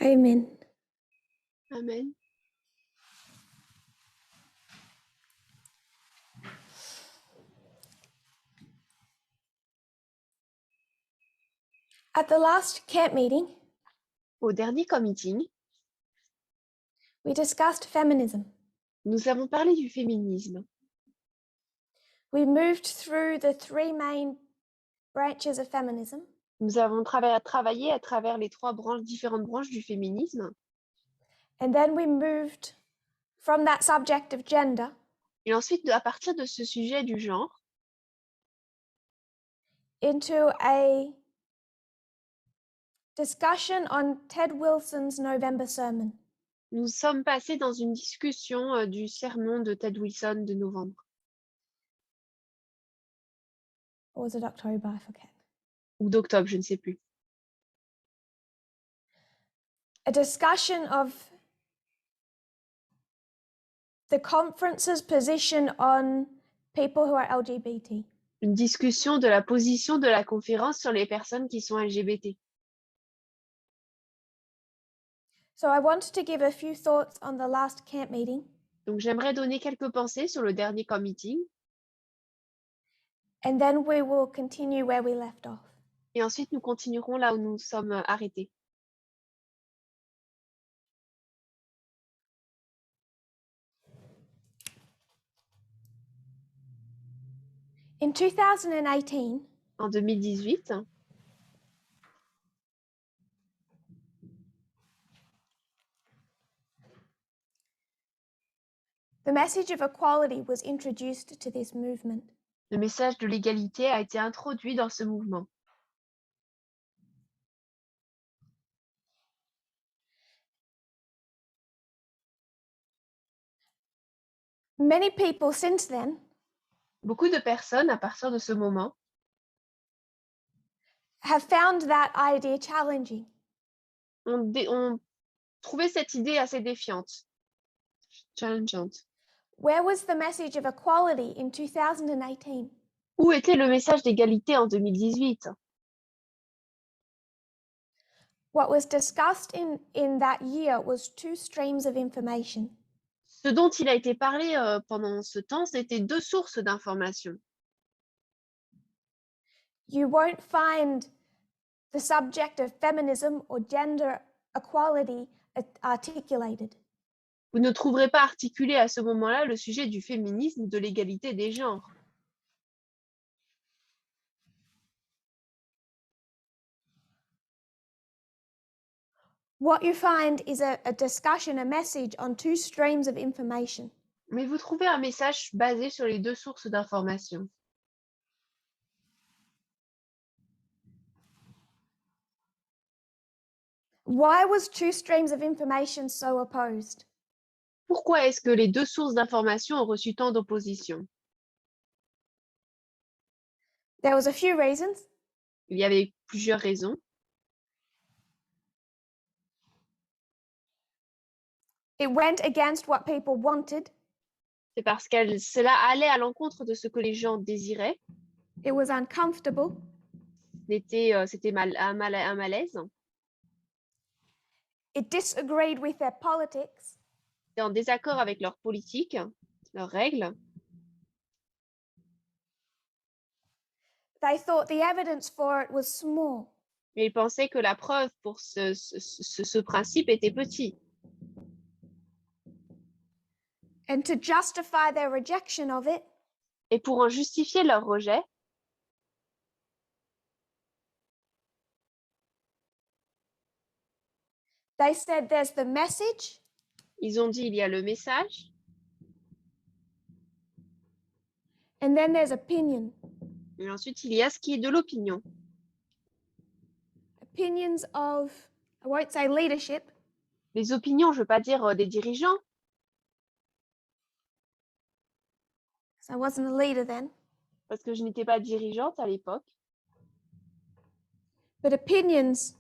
Amen. Amen. At the last camp meeting, Au dernier meeting, we discussed feminism. nous avons parlé du féminisme. We moved through the three main branches of feminism, Nous avons travaillé à travers les différentes branches du féminisme. and then we moved from that subject of gender Et ensuite, à partir de ce sujet du genre, into a discussion on Ted Wilson's November sermon. nous sommes passés dans une discussion du sermon de Ted Wilson de novembre. Or was it October? I forget. Ou d'octobre, je ne sais plus. A discussion of the conference's position on people who are LGBT. Une discussion de la position de la conférence sur les personnes qui sont LGBT. So I wanted to give a few thoughts on the last camp meeting, Donc, j'aimerais donner quelques pensées sur le dernier meeting. and then we will continue where we left off. Et ensuite, nous continuerons là où nous sommes arrêtés. In 2018, En 2018, the message of equality was introduced to this movement. le message de l'égalité a été introduit dans ce mouvement. Many people since then Beaucoup de personnes, à partir de ce moment, have found that idea challenging. ont trouvé cette idée assez défiante, challengeante. Where was the message of equality in 2018? Où était le message d'égalité en 2018? What was discussed in that year was two streams of information. Ce dont il a été parlé pendant ce temps, c'était deux sources d'informations. You won't find the subject of feminism or gender equality articulated. Vous ne trouverez pas articulé à ce moment-là le sujet du féminisme ou de l'égalité des genres. What you find is a discussion, a message on two streams of information. Mais vous trouvez un message basé sur les deux sources d'informations. Why was two streams of information so opposed? Pourquoi est-ce que les deux sources d'informations ont reçu tant d'opposition? There was a few reasons. Il y avait plusieurs raisons. It went against what people wanted. C'est parce que cela allait à l'encontre de ce que les gens désiraient. It was uncomfortable. C'était un malaise. It disagreed with their politics. C'était en désaccord avec leurs politiques, leurs règles. They thought the evidence for it was small. Mais ils pensaient que la preuve pour ce principe était petit. And to justify their rejection of it, Et pour en justifier leur rejet, they said there's the message, ils ont dit il y a le message and then there's opinion. et ensuite il y a ce qui est de l'opinion. Opinions of, I won't say leadership, Les opinions, je ne veux pas dire des dirigeants, because I wasn't a leader then, parce que je n'étais pas dirigeante à l'époque, but opinions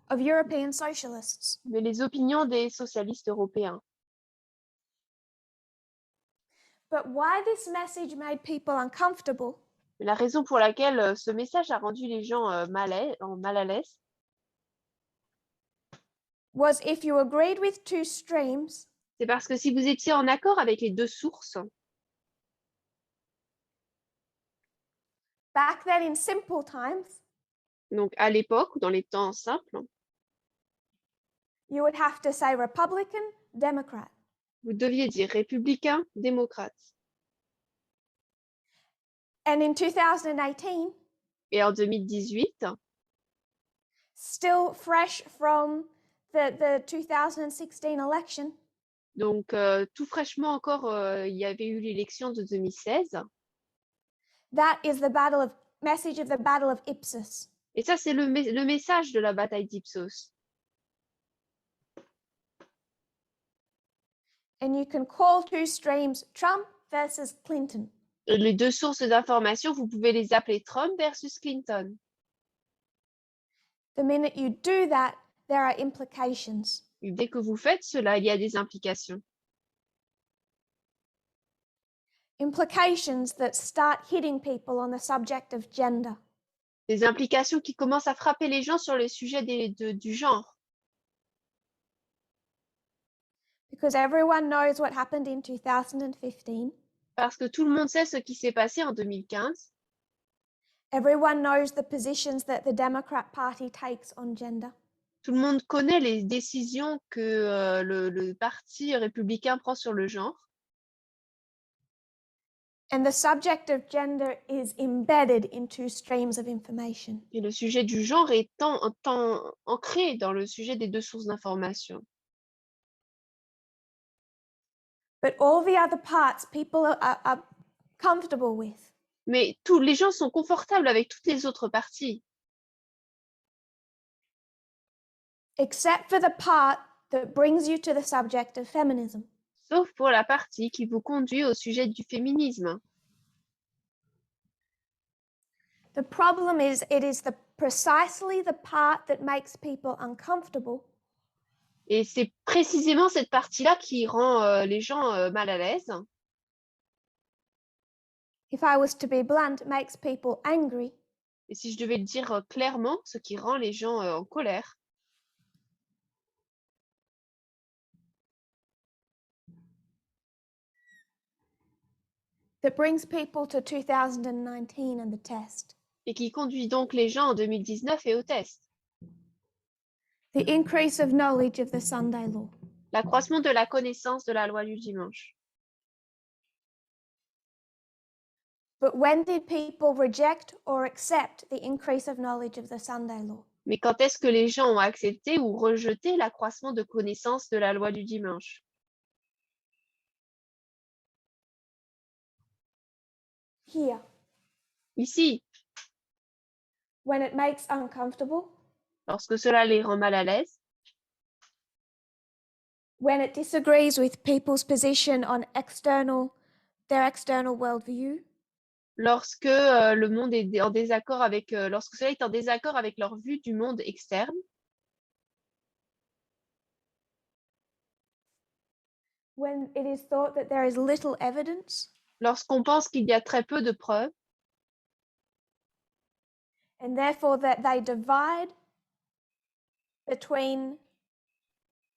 of European socialists. mais les opinions des socialistes européens. But why this message made people uncomfortable Mais la raison pour laquelle ce message a rendu les gens mal à l'aise, was if you agreed with two streams, C'est parce que si vous étiez en accord avec les deux sources, back then in simple times, donc à l'époque ou dans les temps simples, you would have to say Republican, Democrat. vous deviez dire républicain, démocrate. And in 2018, Et en 2018, still fresh from the 2016 election, donc tout fraîchement encore, il y avait eu l'élection de 2016. that is the message of the Battle of Ipsos. Et ça, c'est le message de la bataille d'Ipsos. And you can call two streams Trump versus Clinton. Les deux sources d'information, vous pouvez les appeler Trump versus Clinton. The minute you do that, there are implications. Et dès que vous faites cela, il y a des implications. Implications that start hitting people on the subject of gender. Des implications qui commencent à frapper les gens sur le sujet du genre. Because everyone knows what happened in 2015. Parce que tout le monde sait ce qui s'est passé en 2015. Everyone knows the positions that the Democrat Party takes on gender. Tout le monde connaît les décisions que le parti républicain prend sur le genre. And the subject of gender is embedded in two streams of information. Et le sujet du genre est ancré dans le sujet des deux sources d'information. But all the other parts people are comfortable with. Mais les gens sont confortables avec toutes les autres parties. Except for the part that brings you to the subject of feminism. Sauf pour la partie qui vous conduit au sujet du féminisme. The problem is it is precisely the part that makes people uncomfortable. Et c'est précisément cette partie-là qui rend les gens mal à l'aise. If I was to be blunt, it makes people angry. Et si je devais le dire clairement, ce qui rend les gens en colère. That brings people to 2019 and the test. Et qui conduit donc les gens en 2019 et au test. The increase of knowledge of the Sunday law. L'accroissement de la connaissance de la loi du dimanche. But when did people reject or accept the increase of knowledge of the Sunday law? Mais quand est-ce que les gens ont accepté ou rejeté l'accroissement de connaissance de la loi du dimanche? Here. Ici, When it makes uncomfortable. lorsque cela les rend mal à l'aise. When it disagrees with people's position on their external worldview. Lorsque le monde est en désaccord avec, lorsque cela est en désaccord avec leur vue du monde externe. When it is thought that there is little evidence. Lorsqu'on pense qu'il y a très peu de preuves. And therefore that they divide between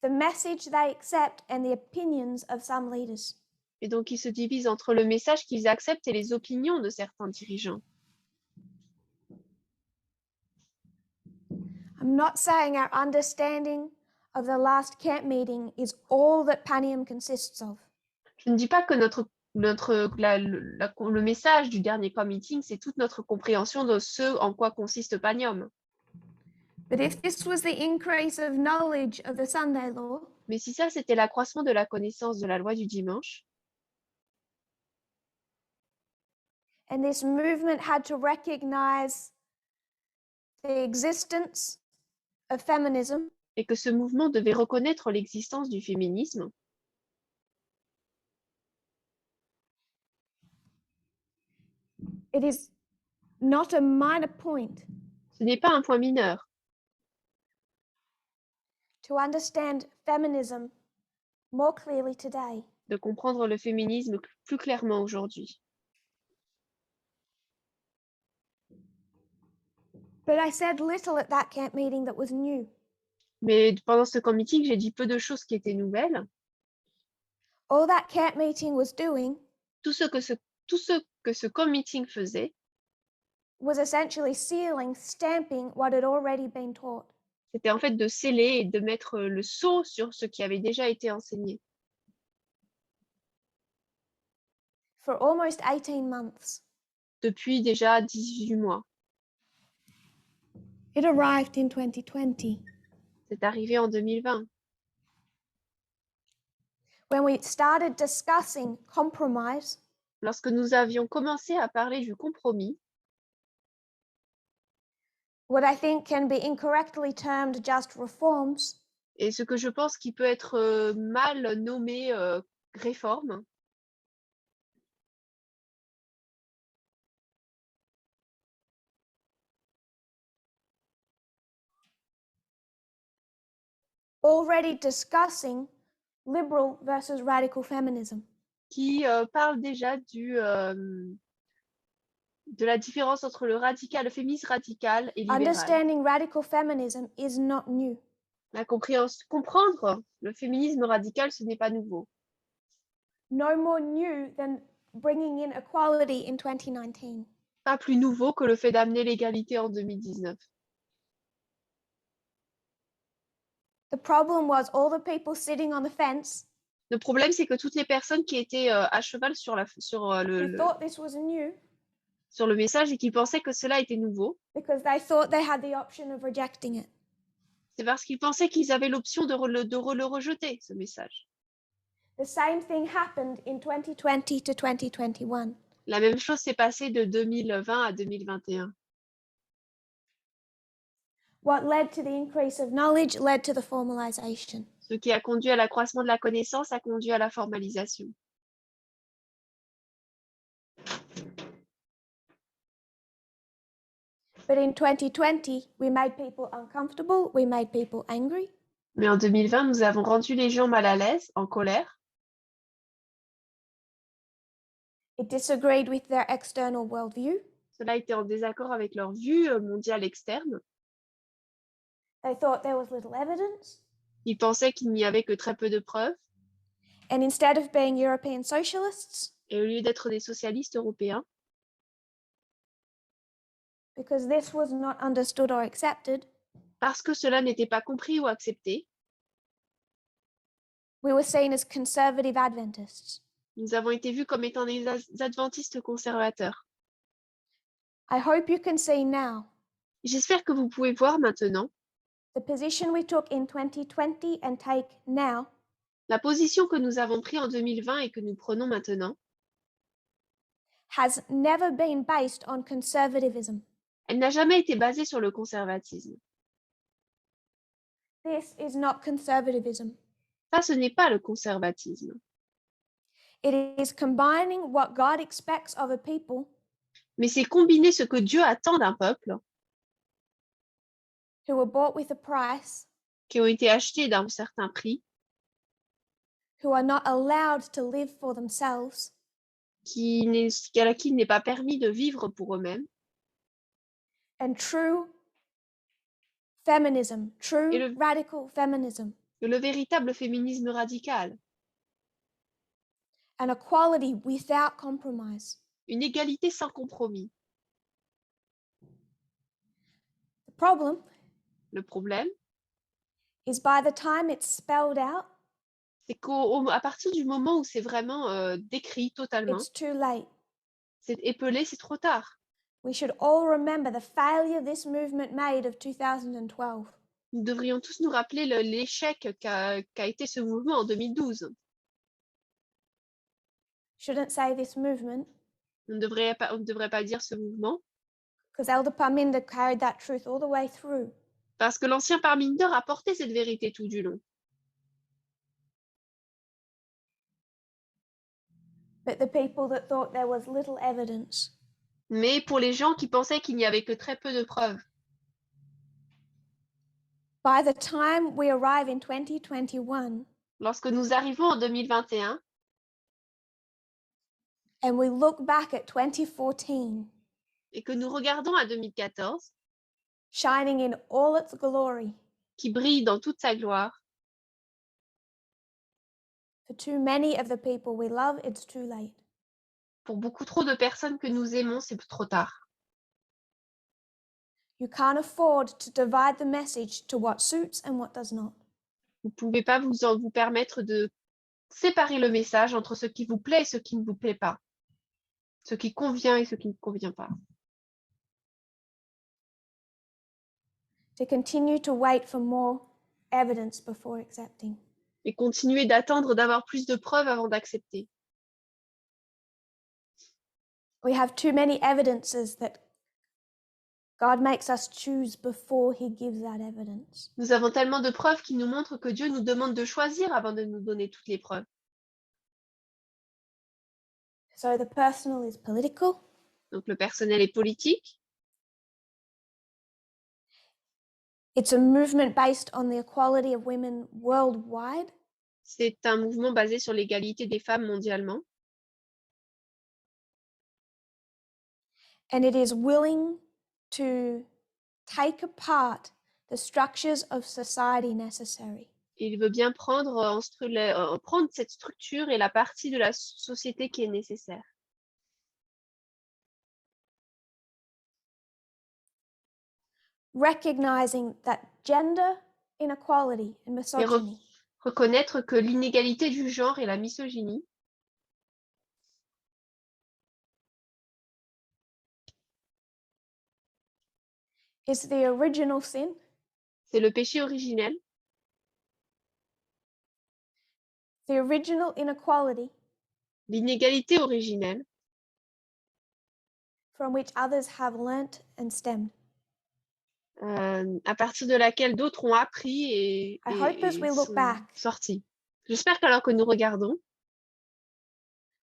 the message they accept and the opinions of some leaders. Et donc, ils se divisent entre le message qu'ils acceptent et les opinions de certains dirigeants. I'm not saying our understanding of the last camp meeting is all that Panium consists of. Je ne dis pas que le message du dernier camp meeting, c'est toute notre compréhension de ce en quoi consiste Panium. But if this was the increase of knowledge of the Sunday law, mais si ça, c'était l'accroissement de la connaissance de la loi du dimanche, and this movement had to recognize the existence of feminism, et que ce mouvement devait reconnaître l'existence du féminisme, it is not a minor point ce n'est pas un point mineur to understand feminism more clearly today. de comprendre le féminisme plus clairement aujourd'hui. But I said little at that camp meeting that was new. Mais pendant ce camp meeting, j'ai dit peu de choses qui étaient nouvelles. All that camp meeting was doing Tout ce que ce camp meeting faisait, was essentially sealing, stamping what had already been taught. c'était en fait de sceller et de mettre le sceau sur ce qui avait déjà été enseigné. For almost 18 months. Depuis déjà 18 mois. It arrived in 2020. C'est arrivé en 2020. When we started discussing compromise, Lorsque nous avions commencé à parler du compromis, what I think can be incorrectly termed just reforms, et ce que je pense qui peut être mal nommé réforme, already discussing liberal versus radical feminism. qui parle déjà de la différence entre le féminisme radical et libéral. Understanding radical feminism is not new. Comprendre le féminisme radical, ce n'est pas nouveau. No more new than bringing in equality in 2019. Pas plus nouveau que le fait d'amener l'égalité en 2019. The problem was all the people sitting on the fence Le problème, c'est que toutes les personnes qui étaient à cheval sur who thought this was new le message et qui pensaient que cela était nouveau, because they thought they had the option of rejecting it. c'est parce qu'ils pensaient qu'ils avaient l'option de le rejeter, ce message. The same thing happened in 2020 to 2021. La même chose s'est passée de 2020 à 2021. What led to the increase of knowledge led to the formalization. Ce qui a conduit à l'accroissement de la connaissance a conduit à la formalisation. But in 2020, we made people uncomfortable, we made people angry. Mais en 2020, nous avons rendu les gens mal à l'aise, en colère. It disagreed with their external worldview. Cela était en désaccord avec leur vue mondiale externe. They thought there was little evidence. Ils pensaient qu'il n'y avait que très peu de preuves. And instead of being European socialists, Et au lieu d'être des socialistes européens, because this was not understood or accepted, parce que cela n'était pas compris ou accepté, we were seen as conservative Adventists. nous avons été vus comme étant des adventistes conservateurs. I hope you can see now J'espère que vous pouvez voir maintenant the position we took in 2020 and take now la position que nous avons prise en 2020 et que nous prenons maintenant. has never been based on conservatism. Elle n'a jamais été basée sur le conservatisme. This is not conservatism. Ça, ce n'est pas le conservatisme. It is combining what God expects of a people Mais c'est combiner ce que Dieu attend d'un peuple who were bought with a price, qui ont été achetés d'un certain prix, who are not allowed to live for themselves, à qui il n'est pas permis de vivre pour eux-mêmes. and true feminism, true Et le- radical feminism, Le véritable féminisme radical, and equality without compromise. une égalité sans compromis. The problem Le problème, is by the time it's spelled out, c'est qu'à partir du moment où c'est vraiment décrit totalement, it's too late. c'est épelé, c'est trop tard. We should all remember the failure this movement made of 2012. Nous devrions tous nous rappeler l'échec qu'a été ce mouvement en 2012. Shouldn't say this movement, On ne devrait pas dire ce mouvement, because Elder Parminder carried that truth all the way through. parce que l'ancien Parminder a porté cette vérité tout du long. But the people that thought there was little evidence, Mais pour les gens qui pensaient qu'il n'y avait que très peu de preuves, by the time we arrive in 2021 lorsque nous arrivons en 2021 and we look back at 2014, et que nous regardons à 2014, shining in all its glory, qui brille dans toute sa gloire. For too many of the people we love, it's too late. Pour beaucoup trop de personnes que nous aimons, c'est trop tard. You can't afford to divide the message to what suits and what does not. Vous ne pouvez pas vous permettre de séparer le message entre ce qui vous plaît et ce qui ne vous plaît pas. Ce qui convient et ce qui ne convient pas. To continue to wait for more evidence before accepting. Et continuer d'attendre d'avoir plus de preuves avant d'accepter. We have too many evidences that God makes us choose before he gives that evidence. Nous avons tellement de preuves qui nous montrent que Dieu nous demande de choisir avant de nous donner toutes les preuves. So the personal is political. Donc le personnel est politique. It's a movement based on the equality of women worldwide. C'est un mouvement basé sur l'égalité des femmes mondialement. And it is willing to take apart the structures of society necessary. Et il veut bien prendre cette structure et la partie de la société qui est nécessaire. Recognizing that gender inequality and Et misogyny reconnaître que l'inégalité du genre et la misogynie is the original sin. c'est le péché originel. The original inequality L'inégalité originelle from which others have learnt and stemmed. À partir de laquelle d'autres ont appris et look back, sortis. J'espère qu'alors que nous regardons,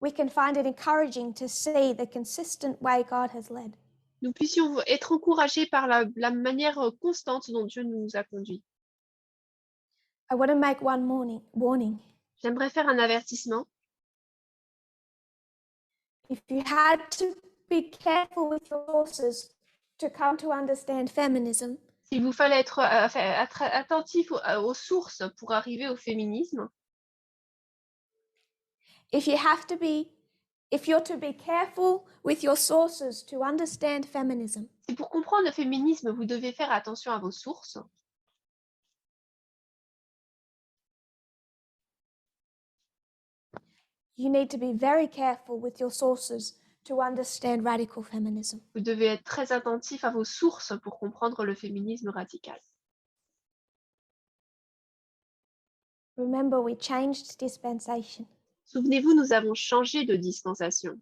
we can find it encouraging to see the consistent way God has led. nous puissions être encouragés par la manière constante dont Dieu nous a conduits. I want to make one warning. J'aimerais faire un avertissement. If you had to be careful with your sources to come to understand feminism, S'il vous fallait être attentif aux sources pour arriver au féminisme, if you're to be careful with your sources to understand feminism, si pour comprendre le féminisme, vous devez faire attention à vos sources, you need to be very careful with your sources to understand radical feminism. vous devez être très attentif à vos sources pour comprendre le féminisme radical. Remember, we changed dispensation. Souvenez-vous, nous avons changé de dispensation.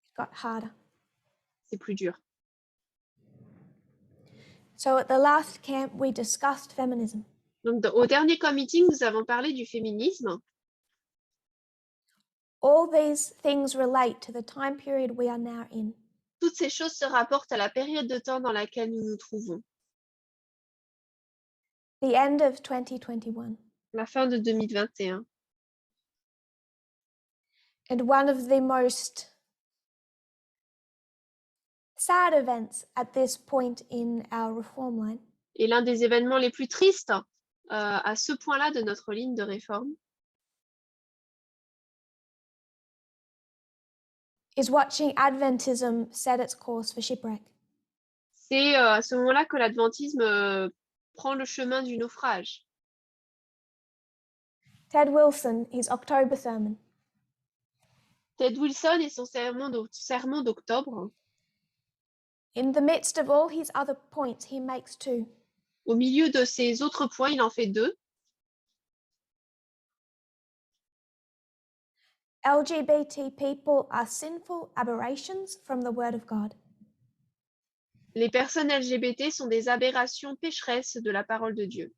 It got harder. C'est plus dur. So at the last camp, we discussed feminism. Donc, au dernier committee, nous avons parlé du féminisme. All these things relate to the time period we are now in. Toutes ces choses se rapportent à la période de temps dans laquelle nous nous trouvons. The end of 2021. La fin de 2021. And one of the most sad events at this point in our reform line Et l'un des événements les plus tristes à ce point-là de notre ligne de réforme, is watching Adventism set its course for shipwreck. c'est à ce moment-là que l'adventisme prend le chemin du naufrage. Ted Wilson, his October sermon, Ted Wilson et son sermon d'octobre, in the midst of all his other points, he makes two. au milieu de ses autres points, il en fait deux. LGBT people are sinful aberrations from the Word of God. Les personnes LGBT sont des aberrations pécheresses de la parole de Dieu.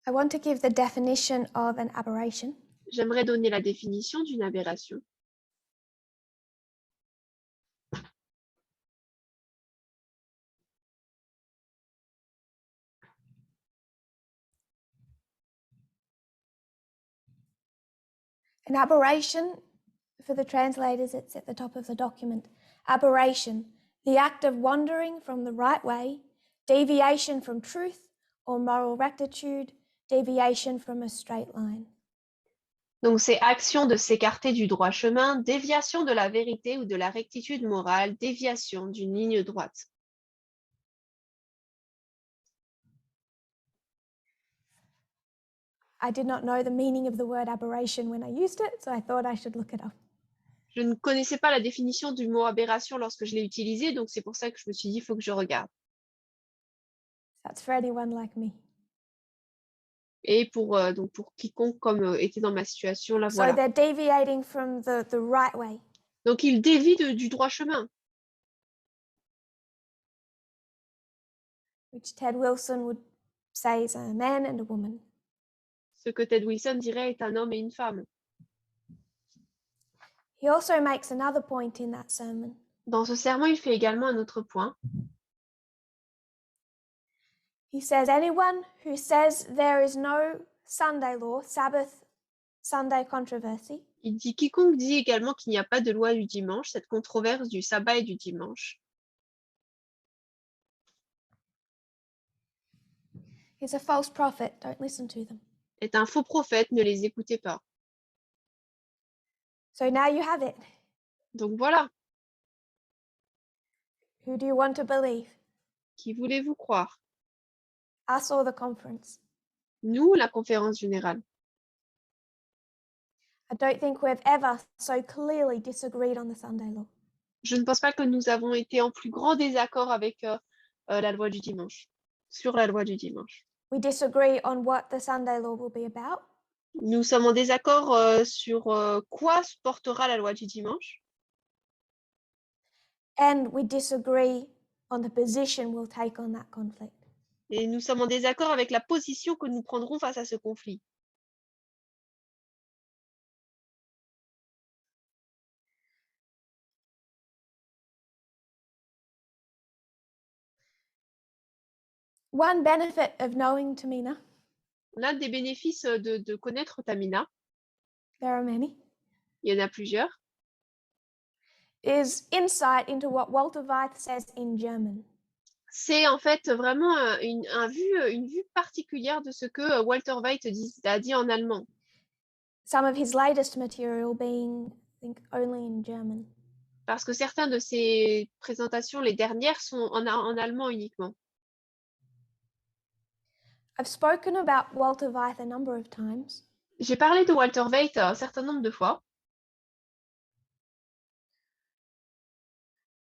I want to give the definition of an aberration. J'aimerais donner la définition d'une aberration. An aberration, for the translators, it's at the top of the document. Aberration, the act of wandering from the right way, deviation from truth or moral rectitude, deviation from a straight line. Donc, c'est action de s'écarter du droit chemin, déviation de la vérité ou de la rectitude morale, déviation d'une ligne droite. I did not know the meaning of the word aberration when I used it, so I thought I should look it up. Je ne connaissais pas la définition du mot aberration lorsque je l'ai utilisé, donc c'est pour ça que je me suis dit, il faut que je regarde. That's for anyone like me. Et donc pour quiconque comme était dans ma situation, là So voilà. they're deviating from the right way. Donc il dévie du droit chemin. Which Ted Wilson would say is a man and a woman. Ce que Ted Wilson dirait est un homme et une femme. He also makes another point in that sermon. Dans ce sermon, il fait également un autre point. He says, anyone who says there is no Sunday law, Sabbath, Sunday controversy, Il dit quiconque dit également qu'il n'y a pas de loi du dimanche, cette controverse du sabbat et du dimanche, is a false prophet. Don't listen to them. est un faux prophète, ne les écoutez pas. So now you have it. Donc voilà, Who do you want to believe? qui voulez-vous croire? Us or the conference? Nous, la conférence générale. I don't think we've ever so clearly disagreed on the Sunday law. Je ne pense pas que nous avons été en plus grand désaccord avec la loi du dimanche, sur la loi du dimanche. We disagree on what the Sunday law will be about. Nous sommes en désaccord sur quoi portera la loi du dimanche. And we disagree on the position we'll take on that conflict. Et nous sommes en désaccord avec la position que nous prendrons face à ce conflit. One benefit of knowing Tamina, L'un des bénéfices de connaître Tamina, there are many, il y en a plusieurs, is insight into what Walter Weiss says in German. c'est en fait vraiment une vue particulière de ce que Walter White a dit en allemand. Some of his latest material being, I think, only in German. Parce que certaines de ses présentations, les dernières, sont en allemand uniquement. I've spoken about Walter Weiss a number of times. J'ai parlé de Walter White un certain nombre de fois,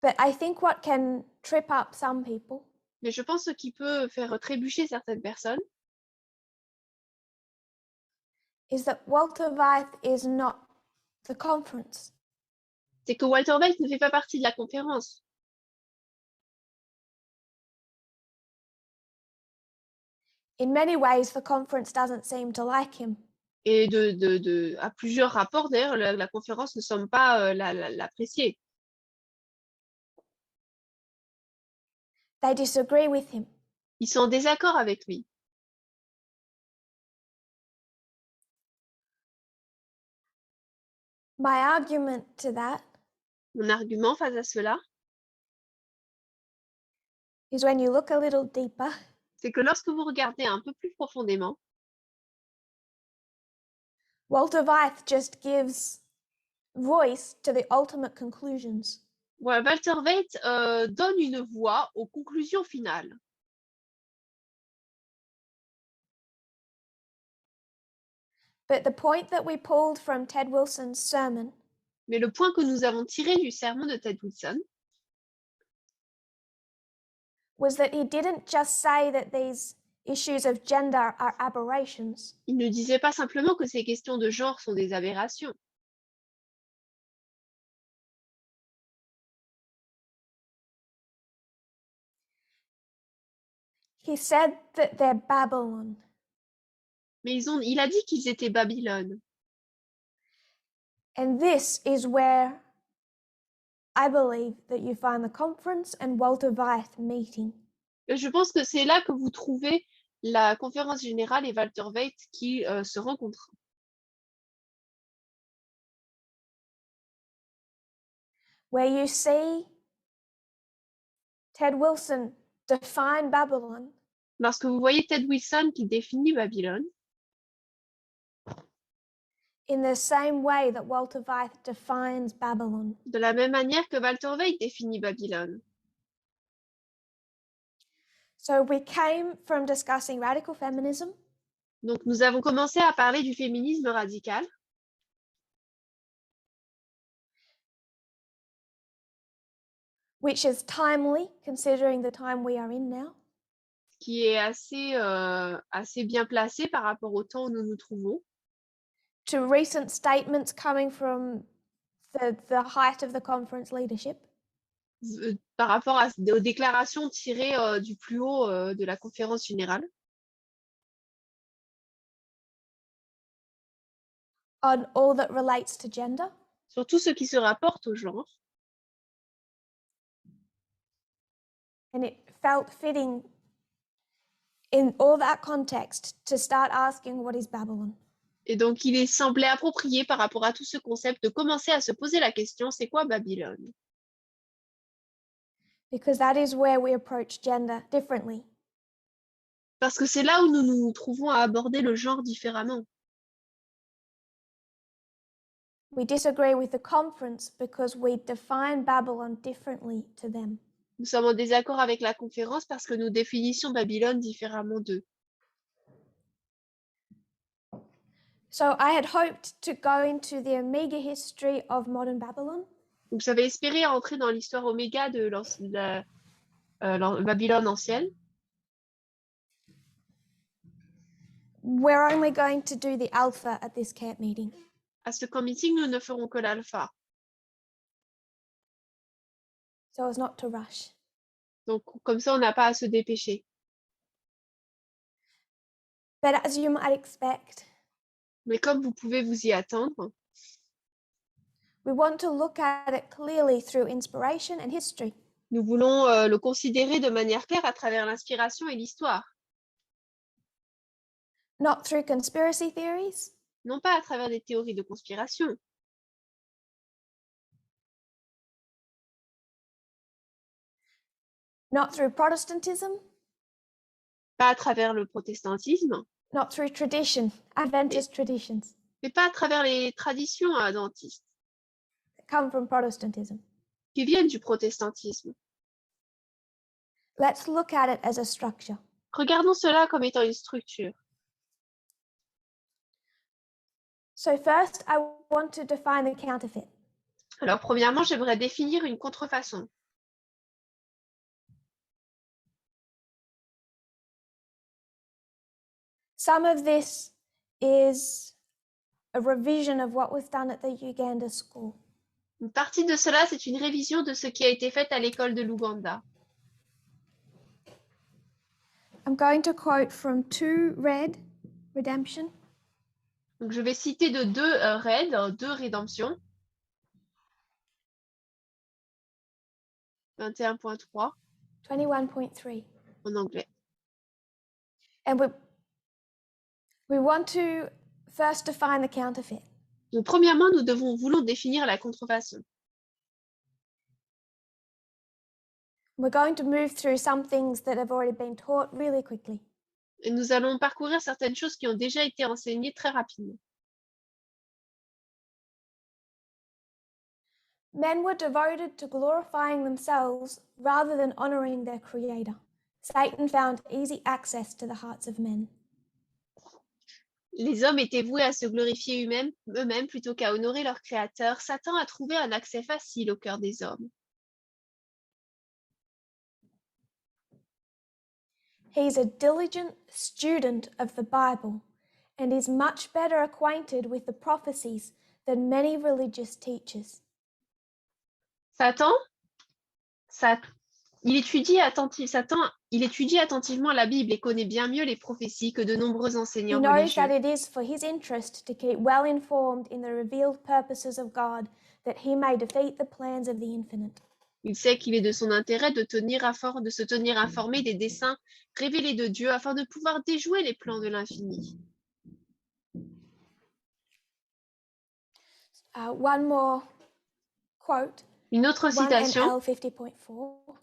But I think what can trip up some people mais je pense que ce qui peut faire trébucher certaines personnes, is that Walter Weiss is not the conference. c'est que Walter White ne fait pas partie de la conférence. In many ways, the conference doesn't seem to like him. Et à plusieurs rapports, d'ailleurs, la conférence ne semble pas l'apprécier. They disagree with him. Ils sont en désaccord avec lui. My argument to that Mon argument face à cela, is when you look a little deeper, c'est que lorsque vous regardez un peu plus profondément, Walter Weiss just gives voice to the ultimate conclusions. Walter White donne une voix aux conclusions finales. But the point that we pulled from Ted Wilson's sermon Mais le point que nous avons tiré du sermon de Ted Wilson, was that he didn't just say that these issues of gender are aberrations. il ne disait pas simplement que ces questions de genre sont des aberrations. He said that they're Babylon. Mais il a dit qu'ils étaient Babylone. And this is where I believe that you find the conference and Walter Weiss meeting. Et je pense que c'est là que vous trouvez la conférence générale et Walter White qui se rencontrent. where you see Ted Wilson define Babylon Lorsque vous voyez Ted Wilson qui définit Babylone, in the same way that Walter Weiss defines Babylon. de la même manière que Walter Weiss définit Babylone. So we came from discussing radical feminism, Donc, nous avons commencé à parler du féminisme radical, which is timely considering the time we are in now. qui est assez bien placé par rapport au temps où nous nous trouvons, To recent statements coming from the height of the conference leadership, par rapport aux déclarations tirées du plus haut de la conférence générale, on all that relates to gender. sur tout ce qui se rapporte au genre. And it felt fitting in all that context to start asking, what is Babylon? Et donc, il semblait approprié par rapport à tout ce concept de commencer à se poser la question, c'est quoi Babylone? Because that is where we approach gender differently. Parce que c'est là où nous nous trouvons à aborder le genre différemment. We disagree with the conference because we define Babylon differently to them. Nous sommes en désaccord avec la conférence parce que nous définissons Babylone différemment d'eux. So I had hoped to go into the Omega history of modern Babylon. Donc, j'avais espéré entrer dans l'histoire oméga de Babylone ancienne. We're only going to do the alpha at this camp meeting. À ce camp meeting, nous ne ferons que l'alpha. So as not to rush. Donc, comme ça, on n'a pas à se dépêcher. But as you might expect, Mais comme vous pouvez vous y attendre, we want to look at it clearly through inspiration and history. nous voulons le considérer de manière claire à travers l'inspiration et l'histoire. Not through conspiracy theories, Non pas à travers des théories de conspiration, not through Protestantism, pas à travers le protestantisme, not through tradition, Adventist traditions mais pas à travers les traditions adventistes that come from Protestantism. qui viennent du protestantisme. Let's look at it as a structure. Regardons cela comme étant une structure. So first, I want to define the counterfeit. Alors, premièrement, j'aimerais définir une contrefaçon. Some of this is a revision of what was done at the Uganda school. Une partie de cela, c'est une révision de ce qui a été fait à l'école de l'Ouganda. I'm going to quote from 2 Red, Redemption. Donc, je vais citer de 2 rédemptions. 21.3 21.3. en anglais. And we want to first define the counterfeit. Donc, premièrement, nous voulons définir la contrefaçon. We're going to move through some things that have already been taught really quickly. Et nous allons parcourir certaines choses qui ont déjà été enseignées très rapidement. Men were devoted to glorifying themselves rather than honoring their creator. Satan found easy access to the hearts of men. Les hommes étaient voués à se glorifier eux-mêmes plutôt qu'à honorer leur créateur. Satan a trouvé un accès facile au cœur des hommes. He's a diligent student of the Bible and is much better acquainted with the prophecies than many religious teachers. Satan, il étudie attentivement la Bible et connaît bien mieux les prophéties que de nombreux He enseignants knows that religieux. it is for his interest to keep well informed in the revealed purposes of God, that he may defeat the plans of the infinite. Il sait qu'il est de son intérêt de se tenir informé des desseins révélés de Dieu afin de pouvoir déjouer les plans de l'infini. One more quote Une autre 1 citation, NL 50.4.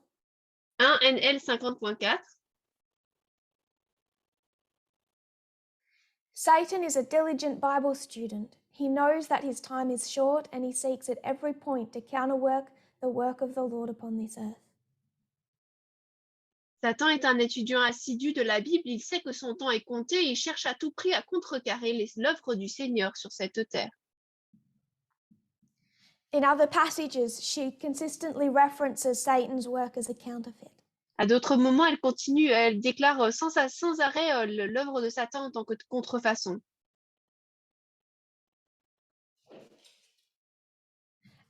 1 NL 50.4. Satan is a diligent Bible student. He knows that his time is short and he seeks at every point to counterwork the work of the Lord upon this earth. Satan est un étudiant assidu de la Bible, il sait que son temps est compté et il cherche à tout prix à contrecarrer l'œuvre du Seigneur sur cette terre. In other passages, she consistently references Satan's work as a counterfeit. À d'autres moments, elle continue, elle déclare sans arrêt l'œuvre de Satan en tant que contrefaçon.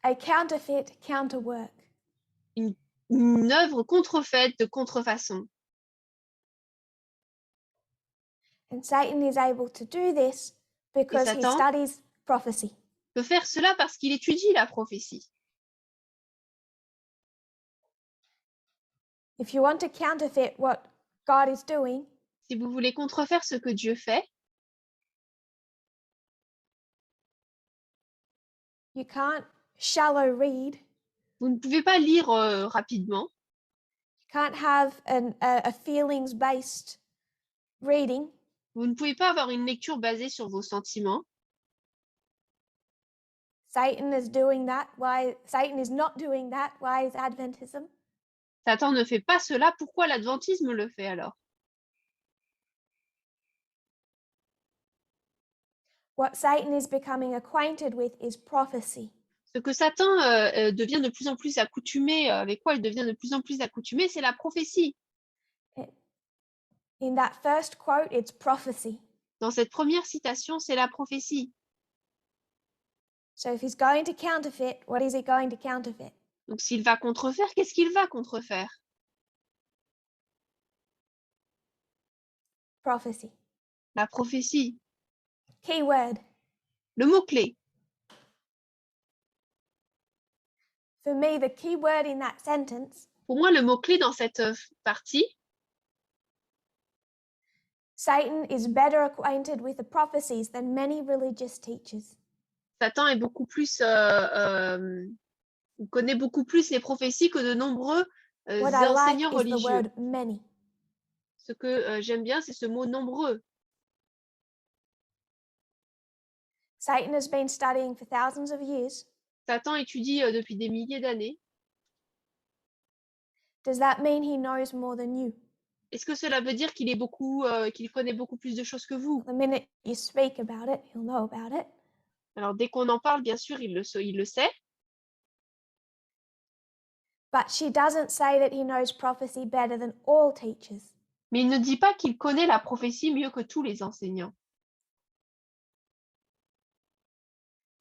A counterfeit counterwork. Une œuvre contrefaite de contrefaçon. And Satan is able to do this because he Satan studies prophecy. Peut faire cela parce qu'il étudie la prophétie. If you want to counterfeit what God is doing, Si vous voulez contrefaire ce que Dieu fait, you can't shallow read. vous ne pouvez pas lire rapidement. You can't have a feelings-based reading. Vous ne pouvez pas avoir une lecture basée sur vos sentiments. Satan is doing that. Why Satan is not doing that? Why is Adventism? Satan ne fait pas cela. Pourquoi l'adventisme le fait alors? What Satan is becoming acquainted with is prophecy. Ce que Satan devient de plus en plus accoutumé, avec quoi il devient de plus en plus accoutumé, c'est la prophétie. In that first quote, it's prophecy. Dans cette première citation, c'est la prophétie. So if he's going to counterfeit, what is he going to counterfeit? Donc s'il va contrefaire, qu'est-ce qu'il va contrefaire? Prophecy. La prophétie. Keyword. Le mot-clé. For me, the key word in that sentence, Pour moi, le mot-clé dans cette partie, Satan is better acquainted with the prophecies than many religious teachers. Satan est beaucoup plus, connaît beaucoup plus les prophéties que de nombreux What I like enseignants is the religieux. word many. Ce que j'aime bien, c'est ce mot nombreux. Satan has been studying for thousands of years. Satan étudie depuis des milliers d'années. Does that mean he knows more than you? Est-ce que cela veut dire qu'il qu'il connaît beaucoup plus de choses que vous? The minute you speak about it, he'll know about it. Alors, dès qu'on en parle, bien sûr, il le sait. But she doesn't say that he knows prophecy better than all teachers. Mais il ne dit pas qu'il connaît la prophétie mieux que tous les enseignants.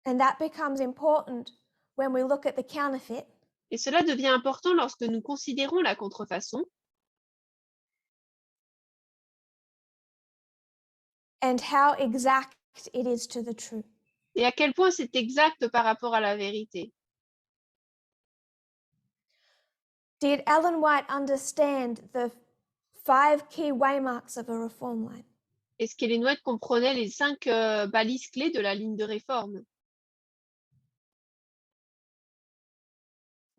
And that becomes important when we look at the counterfeit. Et cela devient important lorsque nous considérons la contrefaçon. And how exact it is to the truth. Et à quel point c'est exact par rapport à la vérité. Did Ellen White understand the 5 key waymarks of a reform line? Est-ce qu'Ellen White comprenait les 5 balises clés de la ligne de réforme?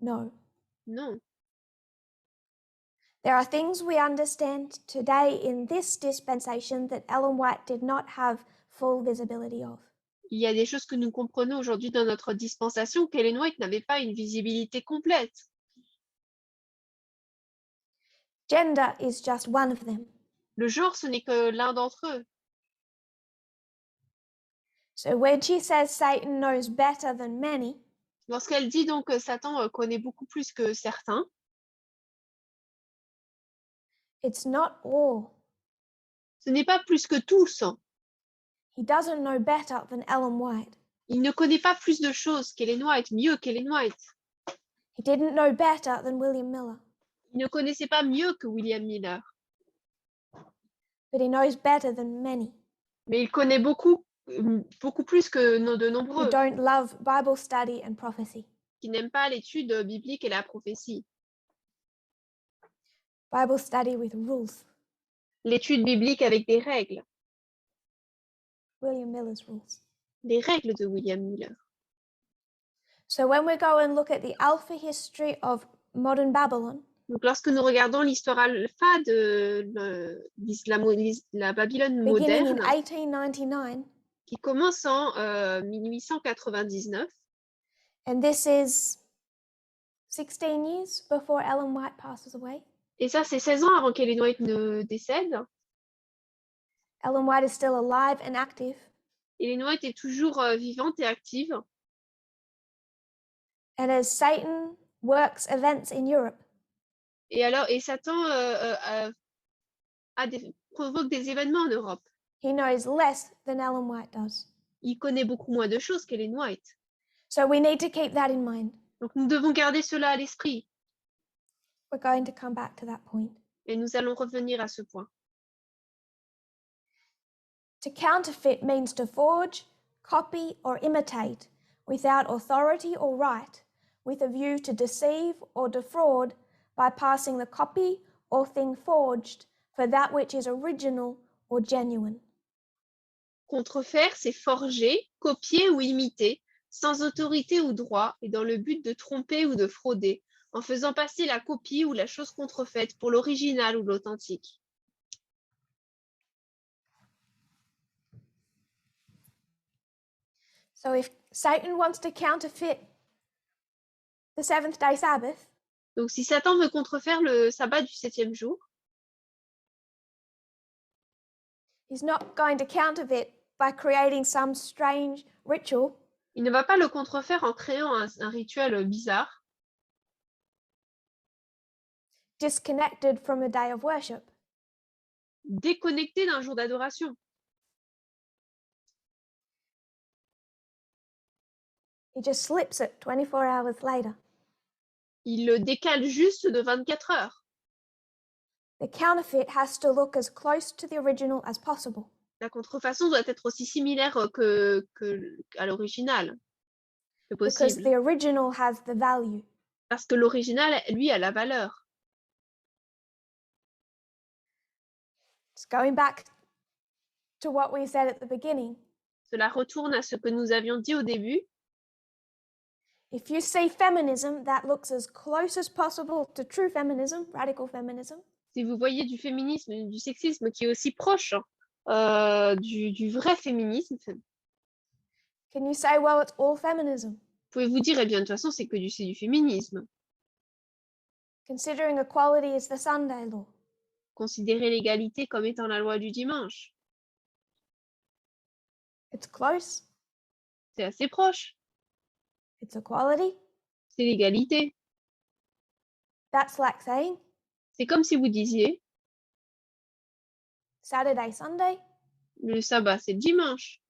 No. Non. There are things we understand today in this dispensation that Ellen White did not have full visibility of. Il y a des choses que nous comprenons aujourd'hui dans notre dispensation qu'Ellen White n'avait pas une visibilité complète. Gender is just one of them. Le genre, ce n'est que l'un d'entre eux. So when she says Satan knows better than many, Lorsqu'elle dit donc que Satan connaît beaucoup plus que certains, it's not all. ce n'est pas plus que tous. He doesn't know better than Ellen White. Il ne connaît pas plus de choses qu'Ellen White, mieux qu'Ellen White. He didn't know better than William Miller. Il ne connaissait pas mieux que William Miller. But he knows better than many. Mais il connaît beaucoup plus que de Who nombreux don't love Bible study and prophecy. qui n'aiment pas l'étude biblique et la prophétie. Bible study with rules. L'étude biblique avec des règles. William Miller's rules. Les règles de William Miller. So when we go and look at the alpha history of modern Babylon, Donc, lorsque nous regardons l'histoire alpha de la Babylone beginning in moderne, 1899, qui commence en 1899, and this is 16 years before Ellen White passes away. et ça, c'est 16 ans avant qu'Ellen White ne décède. Ellen White is still alive and active. Ellen White est toujours vivante et active. And as Satan works events in Europe, Et Satan provoque des événements en Europe. he knows less than Ellen White does. Il connaît beaucoup moins de choses qu'Ellen White. So we need to keep that in mind. Donc nous devons garder cela à l'esprit. We're going to come back to that point. Et nous allons revenir à ce point. To counterfeit means to forge, copy, or imitate without authority or right, with a view to deceive or defraud by passing the copy or thing forged for that which is original or genuine. Contrefaire, c'est forger, copier ou imiter, sans autorité ou droit, et dans le but de tromper ou de frauder, en faisant passer la copie ou la chose contrefaite pour l'original ou l'authentique. So if Satan wants to counterfeit the seventh-day Sabbath, Donc si Satan veut contrefaire le sabbat du 7e jour, he's not going to counterfeit by creating some strange ritual. il ne va pas le contrefaire en créant un rituel bizarre, Disconnected from a day of worship. déconnecté d'un jour d'adoration. He just slips it 24 hours later. Il le décale juste de 24 heures. The counterfeit has to look as close to the original as possible. La contrefaçon doit être aussi similaire à l'original que Because possible. the original has the value. Parce que l'original, lui, a la valeur. Just going back to what we said at the beginning. Cela retourne à ce que nous avions dit au début. If you see feminism that looks as close as possible to true feminism, radical feminism, Si vous voyez du féminisme et du sexisme qui est aussi proche du vrai féminisme, can you say, well, it's all feminism? pouvez-vous dire, eh bien, de toute façon, c'est du féminisme. Considering equality is the Sunday law. Considérez l'égalité comme étant la loi du dimanche. It's close. C'est assez proche. It's equality. C'est l'égalité. That's like saying C'est comme si vous disiez, Saturday, Sunday, le sabbat, c'est le dimanche.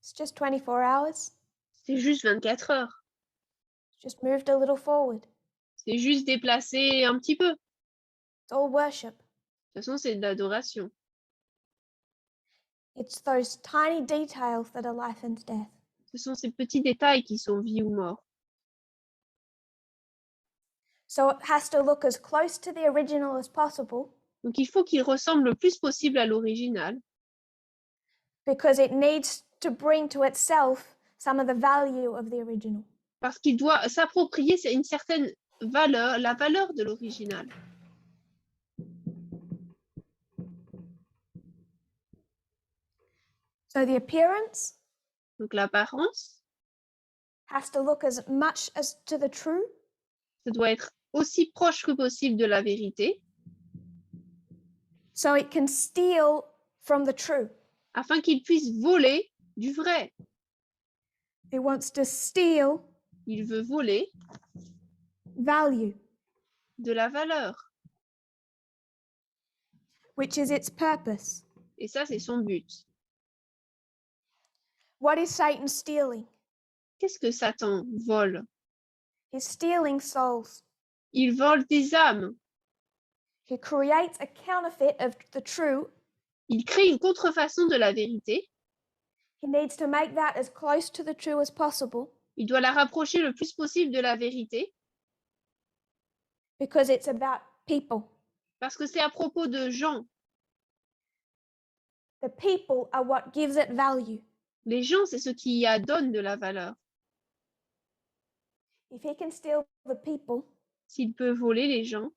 it's just 24 hours. C'est juste 24 heures. It's just moved a little forward. C'est juste déplacé un petit peu. De It's all worship. toute façon, c'est de l'adoration. It's those tiny details that are life and death. Ce sont ces petits détails qui sont vie ou mort. So it has to look as close to the original as possible Donc, il faut qu'il ressemble le plus possible à l'original. because it needs to bring to itself some of the value of the original. Parce qu'il doit s'approprier une certaine valeur, la valeur de l'original. So the appearance Donc, l'apparence, has to look as much as to the true ça doit être aussi proche que possible de la vérité, so it can steal from the true. afin qu'il puisse voler du vrai. It wants to steal Il veut voler value, de la valeur. which is its purpose. Et ça, c'est son but. What is Satan stealing? Qu'est-ce que Satan vole? He's stealing souls. Il vole des âmes. He creates a counterfeit of the true. Il crée une contrefaçon de la vérité. He needs to make that as close to the true as possible Il doit la rapprocher le plus possible de la vérité, because it's about people. parce que c'est à propos de gens. The people are what gives it value. Les gens, c'est ce qui donne de la valeur. if he can steal the people, s'il peut voler les gens,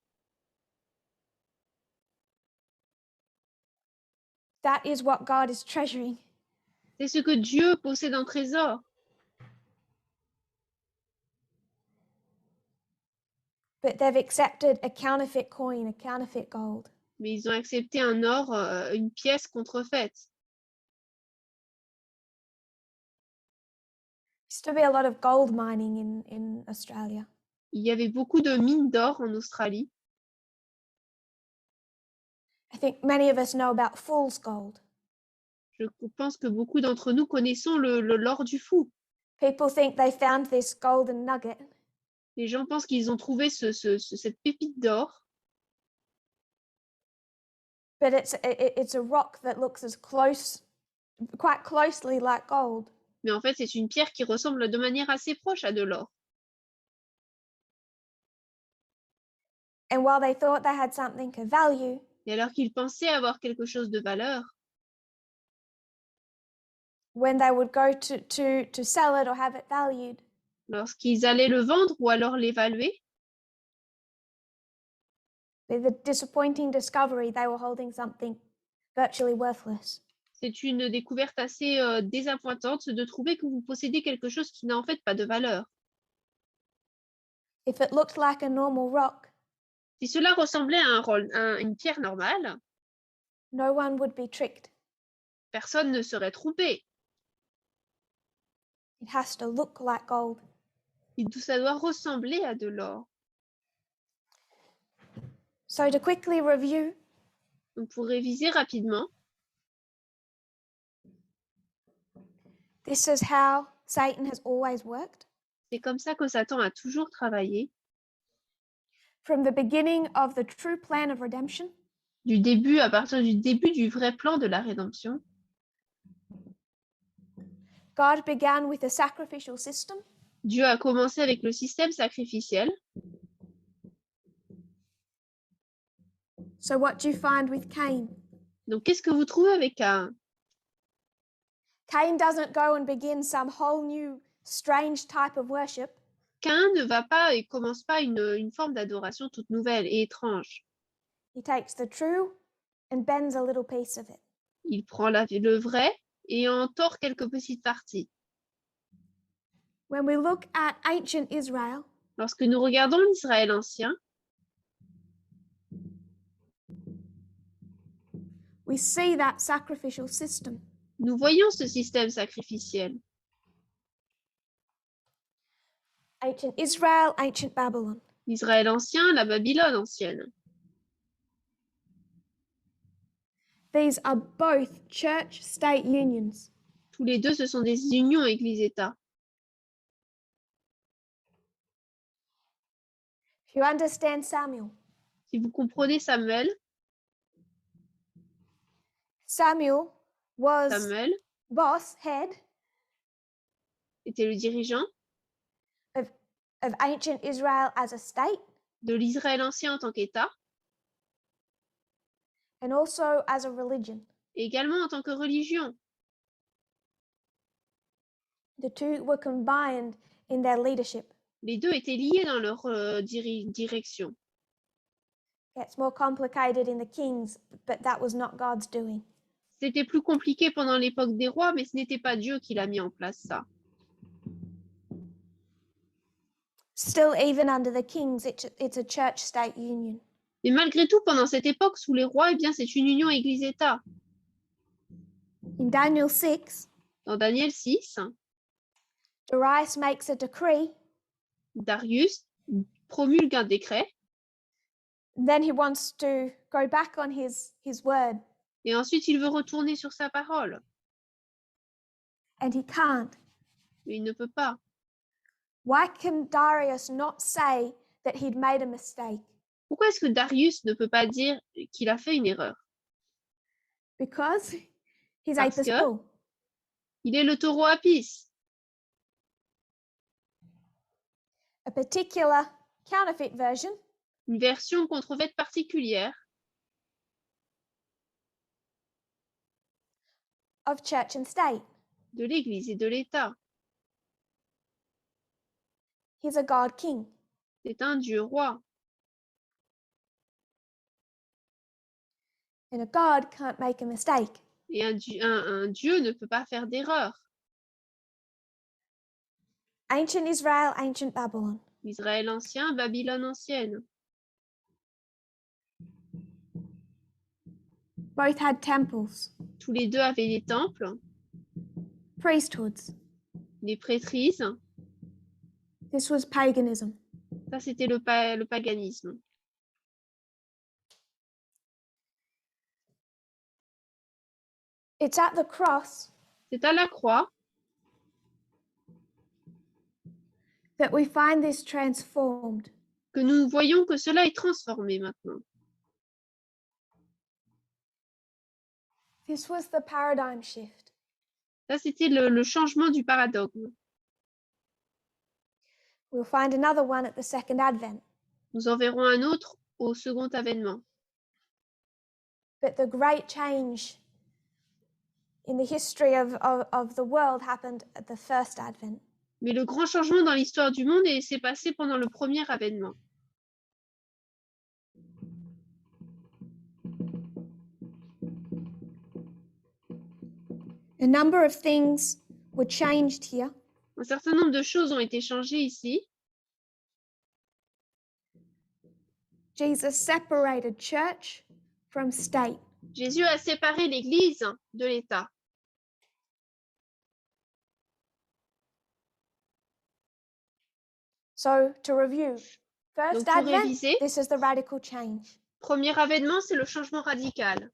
that is what God is treasuring. c'est ce que Dieu possède en trésor. But they've accepted a counterfeit coin, a counterfeit gold. Mais ils ont accepté un or, une pièce contrefaite. Used to be a lot of gold mining in Australia. Il y avait beaucoup de mines d'or en Australie. I think many of us know about fool's gold. Je pense que beaucoup d'entre nous connaissons l'or du fou. People think they found this golden nugget, Les gens pensent qu'ils ont trouvé cette pépite d'or, but it's a rock that looks quite closely like gold. mais en fait, c'est une pierre qui ressemble de manière assez proche à de l'or. And while they thought they had something of value, Et alors qu'ils pensaient avoir quelque chose de valeur, when they would go to sell it or have it valued, lorsqu'ils allaient le vendre ou alors l'évaluer, with the disappointing discovery they were holding something virtually worthless. c'est une découverte assez désappointante de trouver que vous possédez quelque chose qui n'a en fait pas de valeur. If it looked like a normal rock, Si cela ressemblait à une pierre normale, no one would be tricked. personne ne serait trompé. It has to look like gold. Ça doit ressembler à de l'or. So to quickly review, Donc pour réviser rapidement, this is how Satan has always worked. c'est comme ça que Satan a toujours travaillé. From the beginning of the true plan of redemption, À partir du début du vrai plan de la rédemption, God began with a sacrificial system. Dieu a commencé avec le système sacrificiel. So what do you find with Cain? Donc qu'est-ce que vous trouvez avec Caïn? Cain doesn't go and begin some whole new strange type of worship. Caïn ne va pas et commence pas une forme d'adoration toute nouvelle et étrange. He takes the true and bends a little piece of it. Il prend le vrai et en tord quelques petites parties. When we look at ancient Israel, Lorsque nous regardons l'Israël ancien, we see that sacrificial system. nous voyons ce système sacrificiel. Ancient Israel, ancient Babylon. L'Israël ancien, la Babylone ancienne. These are both church-state unions. Tous les deux, ce sont des unions Église-État. If you understand Samuel, Si vous comprenez Samuel was boss, head était le dirigeant of ancient Israel as a state, de l'Israël ancien en tant qu'État, and also as a religion. et également en tant que religion. The two were combined in their leadership. Les deux étaient liés dans leur direction. It's more complicated in the kings, but that was not God's doing. C'était plus compliqué pendant l'époque des rois, mais ce n'était pas Dieu qui l'a mis en place, ça. Still, even under the kings, it's a church-state union. Mais malgré tout, pendant cette époque, sous les rois, eh bien, c'est une union Église-État. In Daniel 6, Dans Daniel 6, Darius makes a decree. Darius promulgue un décret. Then he wants to go back on his word. Et ensuite, il veut retourner sur sa parole. And he can't. Mais il ne peut pas. Why can Darius not say that he'd made a mistake? Pourquoi est-ce que Darius ne peut pas dire qu'il a fait une erreur? Because he's Parce Apis que Bull. il est le taureau Apis. A particular counterfeit version Une version contrefaite particulière of church and state. de l'Église et de l'État. He's a God king. C'est un Dieu roi. And a God can't make a mistake. Et un Dieu ne peut pas faire d'erreur. Ancient Israel, ancient Babylon. Israël ancien, Babylone ancienne. Both had temples, Tous les deux avaient des temples, priesthoods. des prêtrises. This was paganism. Ça, c'était le paganisme. It's at the cross C'est à la croix that we find this transformed. que nous voyons que cela est transformé maintenant. This was the paradigm shift. Ça, c'était le changement du paradigme. We'll find another one at the second advent. Nous en verrons un autre au second avènement. But the great change in the history of the world happened at the first advent. Mais le grand changement dans l'histoire du monde s'est passé pendant le premier avènement. A number of things were changed here. Un certain nombre de choses ont été changées ici. Jesus separated church from state. Jésus a séparé l'Église de l'État. So to review, first Donc, pour advent, réviser, this is the radical change. premier avènement, c'est le changement radical.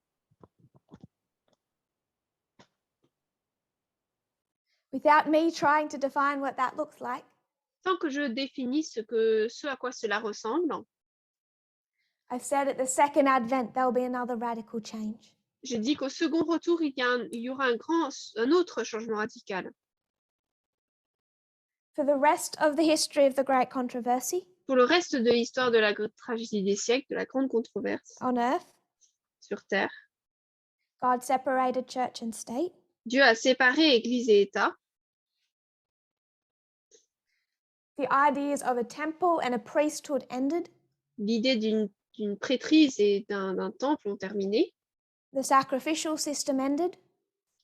Without me trying to define what that looks like, Sans que je définisse ce à quoi cela ressemble, I've said at the second advent there'll be another radical change. je dis qu'au second retour, il y aura un autre changement radical. For the rest of the history of the great controversy Pour le reste de l'histoire de la tragédie des siècles, de la grande controverse on earth, sur Terre, God separated church and state. Dieu a séparé Église et État. The ideas of a temple and a priesthood ended. L'idée d'une prêtrise et d'un temple ont terminé. The sacrificial system ended.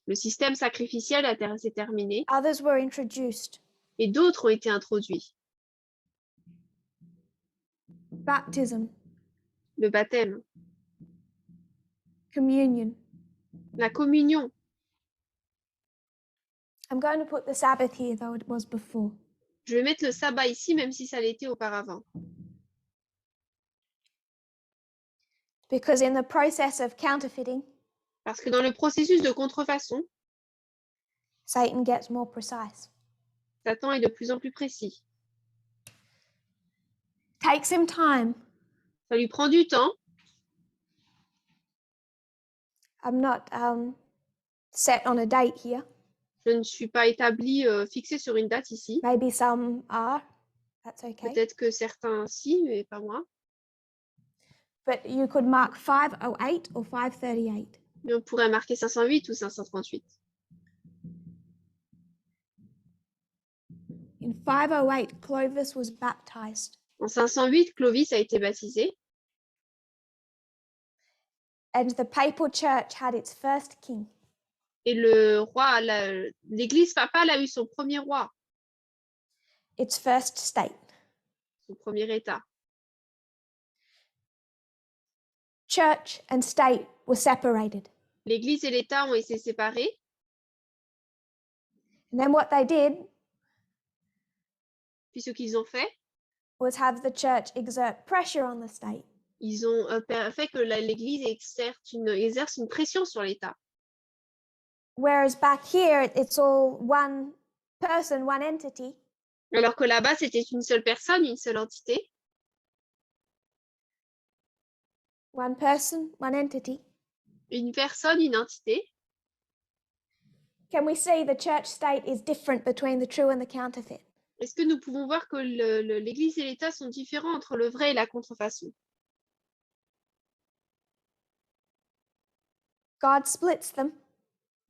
Le système sacrificiel s'est terminé. Others were introduced. Et d'autres ont été introduits. Baptism, Le baptême, communion. la communion. I'm going to put the Sabbath here, though it was before. Je vais mettre le sabbat ici, même si ça l'était auparavant. Because in the process of counterfeiting, Parce que dans le processus de contrefaçon, Satan gets more precise. Satan est de plus en plus précis. Takes him time. Ça lui prend du temps. I'm not set on a date here. Je ne suis pas établie, fixée sur une date ici. Maybe some are. That's okay. Peut-être que certains si, mais pas moi. But you could mark 508 or 538. Mais on pourrait marquer 508 ou 538. In 508, Clovis was baptized. En 508, Clovis a été baptisé. And the papal church had its first king. Et le roi, l'église papale a eu son premier roi, Its first state. son premier état. Church and state were separated. L'église et l'État ont été séparés. And then what they did Puis ce qu'ils ont fait, was have the church exert pressure on the state. ils ont fait que l'église exerce une pression sur l'État. Whereas back here, it's all one person, one entity. Alors que là-bas, c'était une seule personne, une seule entité. One person, one entity. Une personne, une entité. Can we see the church state is different between the true and the counterfeit? Est-ce que nous pouvons voir que l'Église et l'État sont différents entre le vrai et la contrefaçon? God splits them.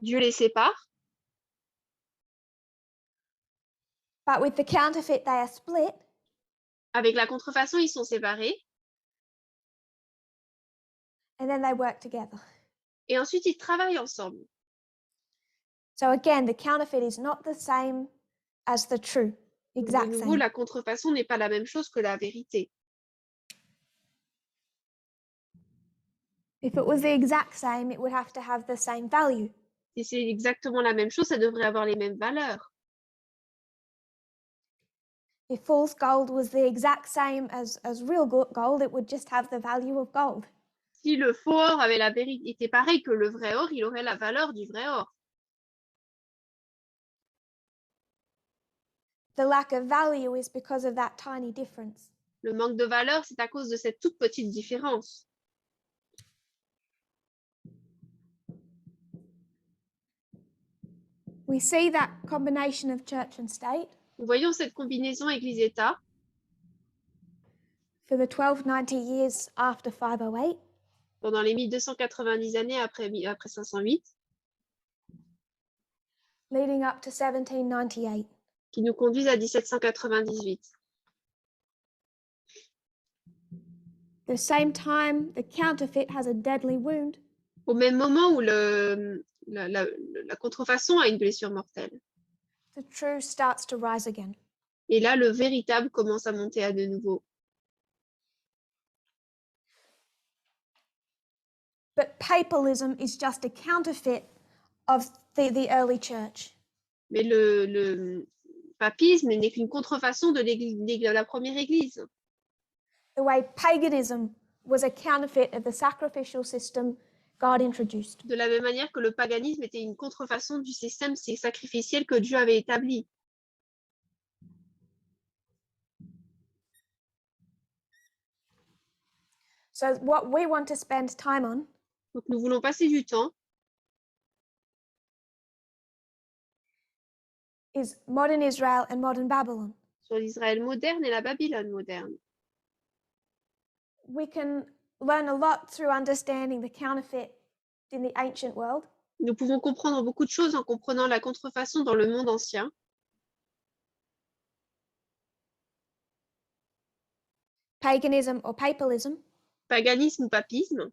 Dieu les sépare. But with the counterfeit, they are split. Avec la contrefaçon, ils sont séparés. And then they work together. Et ensuite, ils travaillent ensemble. So again, the counterfeit is not the same as the true. Donc, de Exact nouveau, same. la contrefaçon n'est pas la même chose que la vérité. If it was the exact same, it would have to have the same value. Si c'est exactement la même chose, ça devrait avoir les mêmes valeurs. If false gold was the exact same as real gold, it would just have the value of gold. Si le faux or avait la vérité, était pareil que le vrai or, il aurait la valeur du vrai or. The lack of value is because of that tiny difference. Le manque de valeur, c'est à cause de cette toute petite différence. We see that combination of church and state Nous voyons cette combinaison Église-État for the 1290 years after 508, pendant les 1290 années après 508, leading up to 1798. qui nous conduisent à 1798. The same time, the counterfeit has a deadly wound. Au même moment où la contrefaçon a une blessure mortelle. The true starts to rise again. Et là, le véritable commence à monter à de nouveau. But papalism is just a counterfeit of the early church. Mais le papisme n'est qu'une contrefaçon de la première Église. The way paganism was a counterfeit of the sacrificial system God introduced. De la même manière que le paganisme était une contrefaçon du système sacrificiel que Dieu avait établi. So what we want to spend time on Donc nous voulons passer du temps is modern Israel and modern Babylon. sur l'Israël moderne et la Babylone moderne. We can learn a lot through understanding the counterfeit in the ancient world. Nous pouvons comprendre beaucoup de choses en comprenant la contrefaçon dans le monde ancien. Paganism or papalism. Paganisme ou papisme.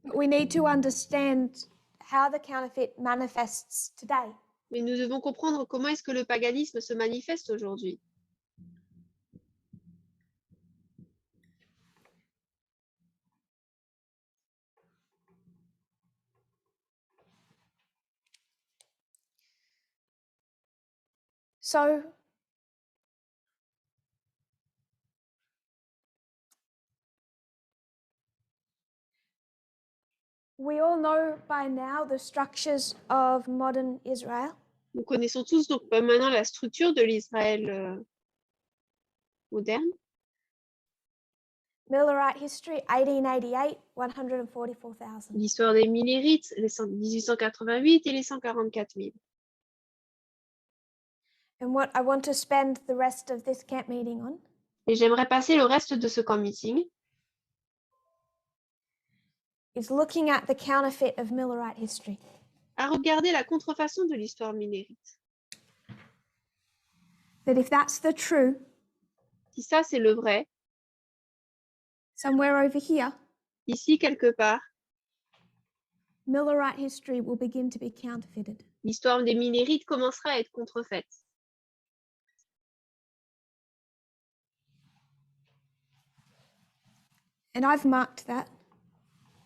But we need to understand how the counterfeit manifests today. Mais nous devons comprendre comment est-ce que le paganisme se manifeste aujourd'hui. So we all know by now the structures of modern Israel. Nous connaissons tous donc maintenant la structure de l'Israël moderne. Millerite history, 1888, 144,000. L'histoire des Millérites, les 1888 et les 144 000. And what I want to spend the rest of this camp meeting on Et j'aimerais passer le reste de ce camp meeting is looking at the counterfeit of Millerite history. à regarder la contrefaçon de l'histoire millérite. That if that's the true, Si ça c'est le vrai, somewhere over here, ici quelque part, Millerite history will begin to be counterfeited. l'histoire des Millérites commencera à être contrefaite. And I've marked that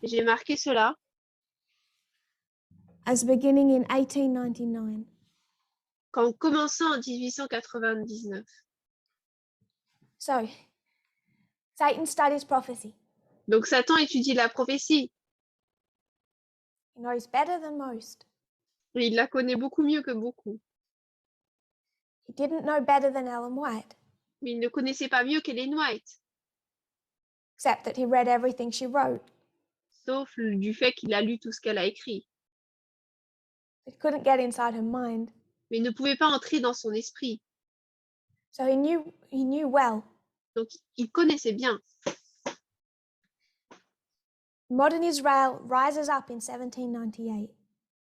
Et j'ai marqué cela as beginning in 1899. qu'en commençant en 1899. So, Satan studies prophecy. Donc Satan étudie la prophétie. He knows better than most. Et il la connaît beaucoup mieux que beaucoup. He didn't know better than Ellen White, Mais il ne connaissait pas mieux qu'Ellen White, except that he read everything she wrote. sauf du fait qu'il a lu tout ce qu'elle a écrit. It couldn't get inside her mind. Mais il ne pouvait pas entrer dans son esprit. So he knew well. Donc il connaissait bien. Modern Israel rises up in 1798.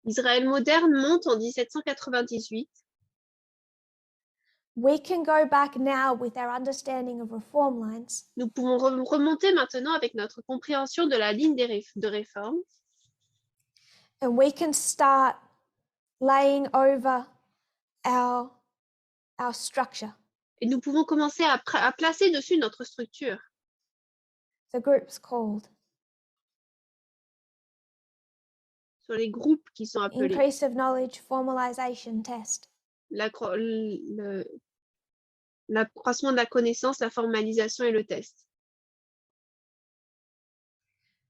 Israël moderne monte en 1798. We can go back now with our understanding of reform lines Nous pouvons remonter maintenant avec notre compréhension de la ligne de réforme and we can start laying over our structure. et nous pouvons commencer à placer dessus notre structure. The group's called Sur les groupes qui sont appelés. Increase of Knowledge Formalization Test. L'accroissement de la connaissance, la formalisation et le test.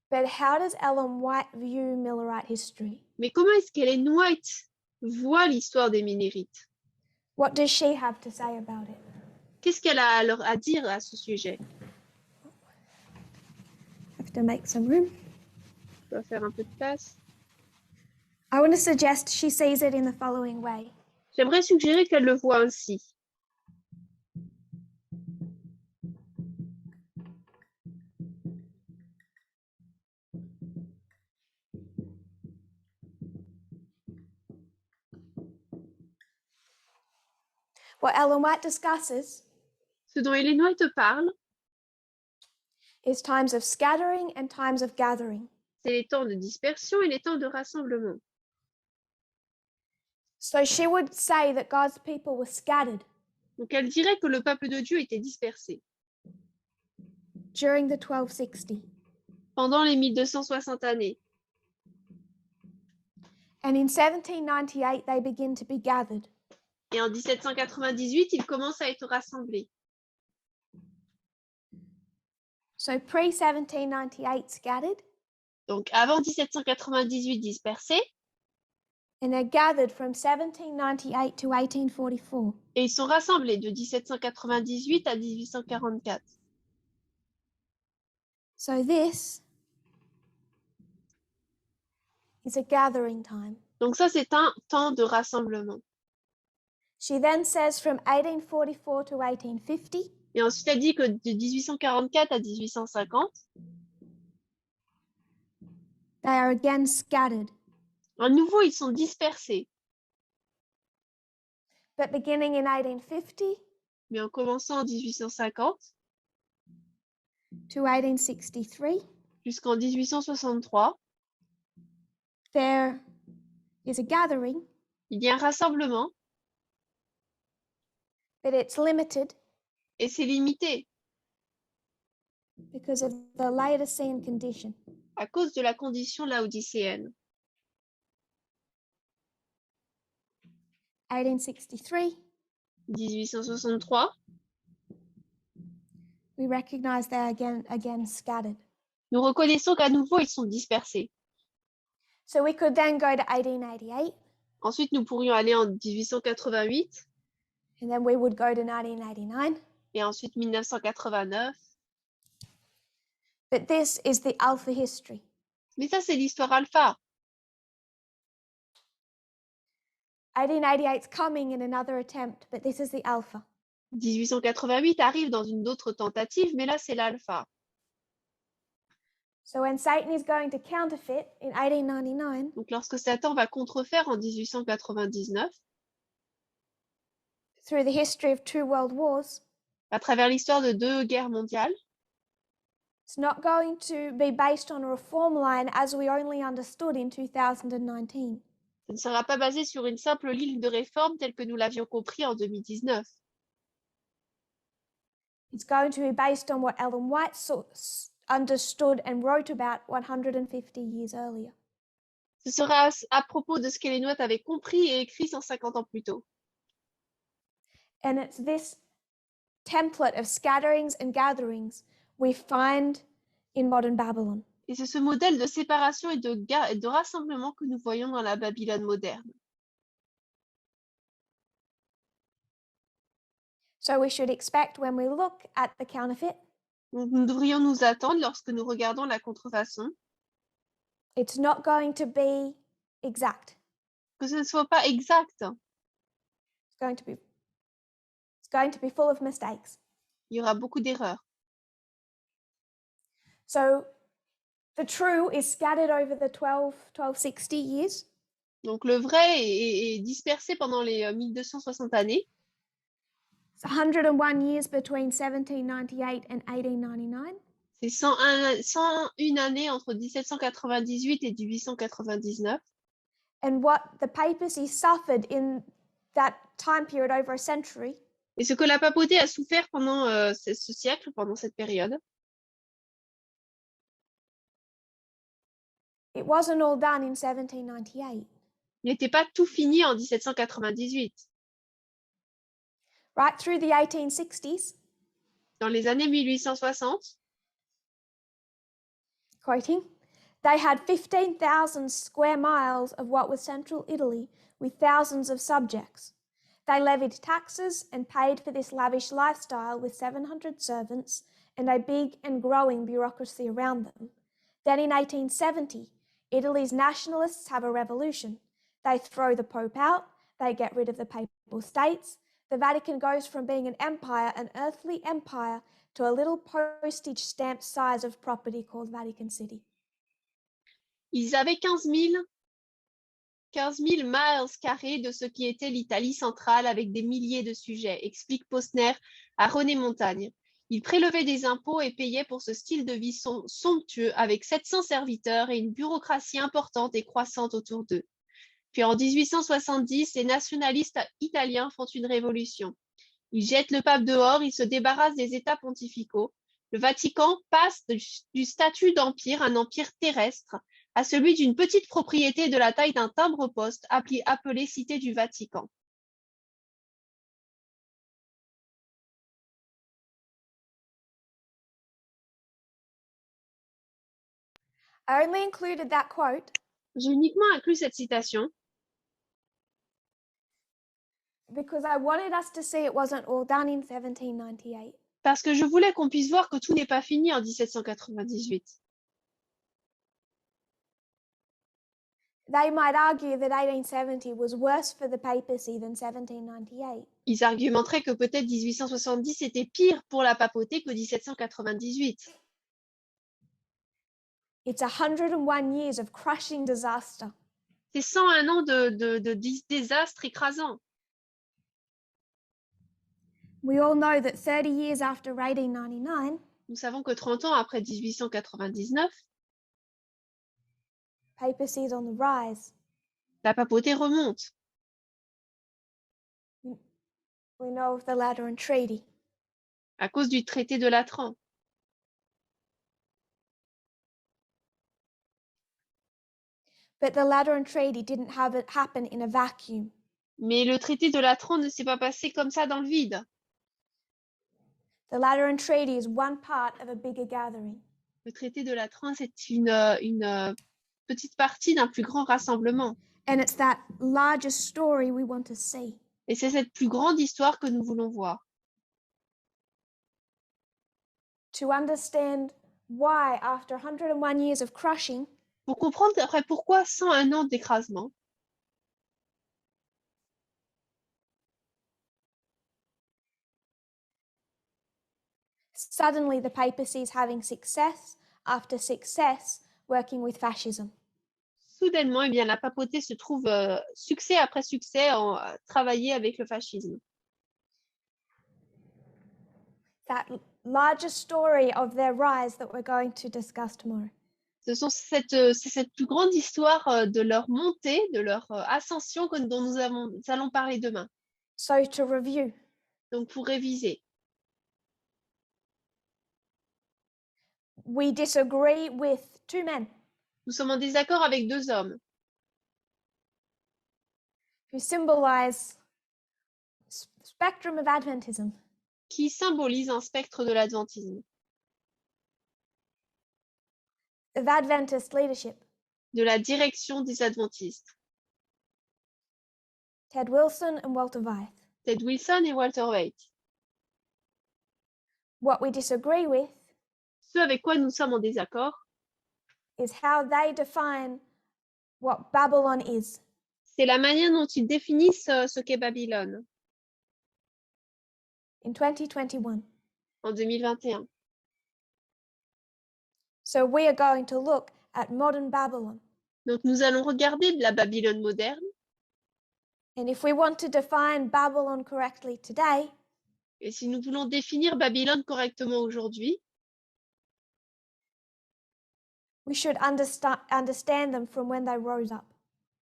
But how does Ellen White view Millerite history? Mais comment est-ce qu'Ellen White voit l'histoire des Minnérites? What does she have to say about it? Qu'est-ce qu'elle a à dire à ce sujet? Have to make some room. Je dois faire un peu de place. I want to suggest she sees it in the following way. J'aimerais suggérer qu'elle le voit ainsi. What Ellen White discusses Ce dont Ellen White parle, is times of scattering and times of gathering. c'est les temps de dispersion et les temps de rassemblement. So she would say that God's people were scattered Donc elle dirait que le peuple de Dieu était dispersé during the 1260. pendant les 1260 années. And in 1798, they begin to be gathered. Et en 1798, ils commencent à être rassemblés. So pre-1798 scattered, Donc avant 1798 dispersés, and they're gathered from 1798 to 1844. et ils sont rassemblés de 1798 à 1844. So this is a gathering time. Donc ça, c'est un temps de rassemblement. She then says from 1844 to 1850, Et ensuite, elle dit que de 1844 à 1850, they are again scattered. à nouveau, ils sont dispersés. But beginning in 1850 Mais en commençant en 1850 to 1863, jusqu'en 1863, there is a gathering, il y a un rassemblement but it's limited et c'est limité because of the Laodicean condition. à cause de la condition laodicéenne. 1863, 1863, we recognize they're again scattered. nous reconnaissons qu'à nouveau, ils sont dispersés. So we could then go to 1888, Ensuite, nous pourrions aller en 1888 and then we would go to 1989. et ensuite 1989. But this is the alpha history. Mais ça, c'est l'histoire alpha. 1888 is coming in another attempt, but this is the alpha. 1888 arrive dans une autre tentative, mais là, c'est l'alpha. So when Satan is going to counterfeit in 1899, Donc, lorsque Satan va contrefaire en 1899, through the history of 2 world wars, à travers l'histoire de 2 guerres mondiales, it's not going to be based on a reform line as we only understood in 2019. ça ne sera pas basé sur une simple ligne de réforme telle que nous l'avions compris en 2019. It's going to be based on what Ellen White understood and wrote about 150 years earlier. Ce sera à propos de ce qu'Ellen White avait compris et écrit 150 ans plus tôt. And it's this template of scatterings and gatherings we find in modern Babylon. Et c'est ce modèle de séparation et de rassemblement que nous voyons dans la Babylone moderne. So we should expect when we look at the counterfeit, Donc, nous devrions nous attendre lorsque nous regardons la contrefaçon it's not going to be exact. que ce ne soit pas exact. It's going to be full of mistakes. Il y aura beaucoup d'erreurs. So the true is scattered over the 1260 years. Donc le vrai est dispersé pendant les 1260 années. It's 101 years between 1798 and 1899. C'est 101 années entre 1798 et 1899. And what the papacy suffered in that time period over a century Et ce que la papauté a souffert pendant ce siècle, pendant cette période, it wasn't all done in 1798. n'était pas tout fini en 1798. Right through the 1860s, Dans les années 1860, quoting, they had 15,000 square miles of what was central Italy with thousands of subjects. They levied taxes and paid for this lavish lifestyle with 700 servants and a big and growing bureaucracy around them. Then in 1870, Italy's nationalists have a revolution. They throw the Pope out, they get rid of the Papal States. The Vatican goes from being an empire, an earthly empire, to a little postage stamp size of property called Vatican City. ils avaient 15 000 miles carrés de ce qui était l'Italie centrale avec des milliers de sujets, explique Posner à René Montagne. Ils prélevaient des impôts et payaient pour ce style de vie somptueux avec 700 serviteurs et une bureaucratie importante et croissante autour d'eux. Puis en 1870, les nationalistes italiens font une révolution. Ils jettent le pape dehors, ils se débarrassent des États pontificaux. Le Vatican passe du statut d'empire, un empire terrestre, à celui d'une petite propriété de la taille d'un timbre-poste appelé Cité du Vatican. I only included that quote J'ai uniquement inclus cette citation because I wanted us to see it wasn't all done in 1798. parce que je voulais qu'on puisse voir que tout n'est pas fini en 1798. They might argue that 1870 was worse for the papacy than 1798. Ils argumenteraient que peut-être 1870 était pire pour la papauté que 1798. It's 101 years of crushing disaster. C'est 101 ans de désastre écrasant. We all know that 30 years after 1899, Nous savons que 30 ans après 1899, papacy is on the rise. la papauté remonte. We know of the Lateran Treaty. À cause du traité de Latran. But the Lateran Treaty didn't have it happen in a vacuum. Mais le traité de Latran ne s'est pas passé comme ça dans le vide. The Lateran Treaty is one part of a bigger gathering. Le traité de Latran, c'est une petite partie d'un plus grand rassemblement. And it's that larger story we want to see. Et c'est cette plus grande histoire que nous voulons voir. To understand why, after 101 years of crushing, Pour comprendre après pourquoi 101 ans d'écrasement, suddenly the papacy is having success after success working with fascism. soudainement, eh bien, la papauté se trouve succès après succès en travailler avec le fascisme. That larger story of their rise that we're going to discuss tomorrow. C'est cette plus grande histoire de leur montée, de leur ascension dont nous allons parler demain. So to review, Donc, pour réviser, we disagree with two men nous sommes en désaccord avec deux hommes who symbolize spectrum of Adventism. qui symbolisent un spectre de l'adventisme, Of Adventist leadership, de la direction des adventistes, Ted Wilson and Walter Wyeth. Ted Wilson et Walter Waite. What we disagree with Ce avec quoi nous sommes en désaccord, is how they define what Babylon is. c'est la manière dont ils définissent ce qu'est Babylone In 2021. en 2021. So we are going to look at modern Babylon. Donc nous allons regarder de la Babylone moderne. And if we want to define Babylon correctly today, Et si nous voulons définir Babylone correctement aujourd'hui, we should understand them from when they rose up.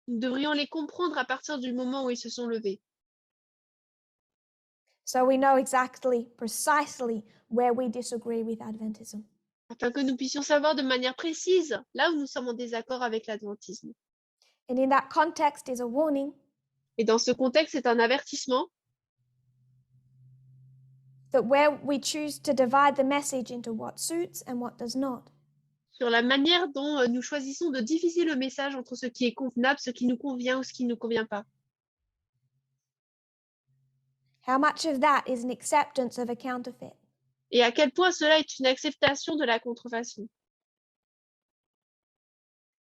nous devrions les comprendre à partir du moment où ils se sont levés. So we know precisely where we disagree with Adventism. Afin que nous puissions savoir de manière précise là où nous sommes en désaccord avec l'adventisme. And in that context is a warning Et dans ce contexte, c'est un avertissement that where we choose to divide the message into what suits and what does not, sur la manière dont nous choisissons de diviser le message entre ce qui est convenable, ce qui nous convient ou ce qui ne nous convient pas. how much of that is an acceptance of a counterfeit. Et à quel point cela est une acceptation de la contrefaçon.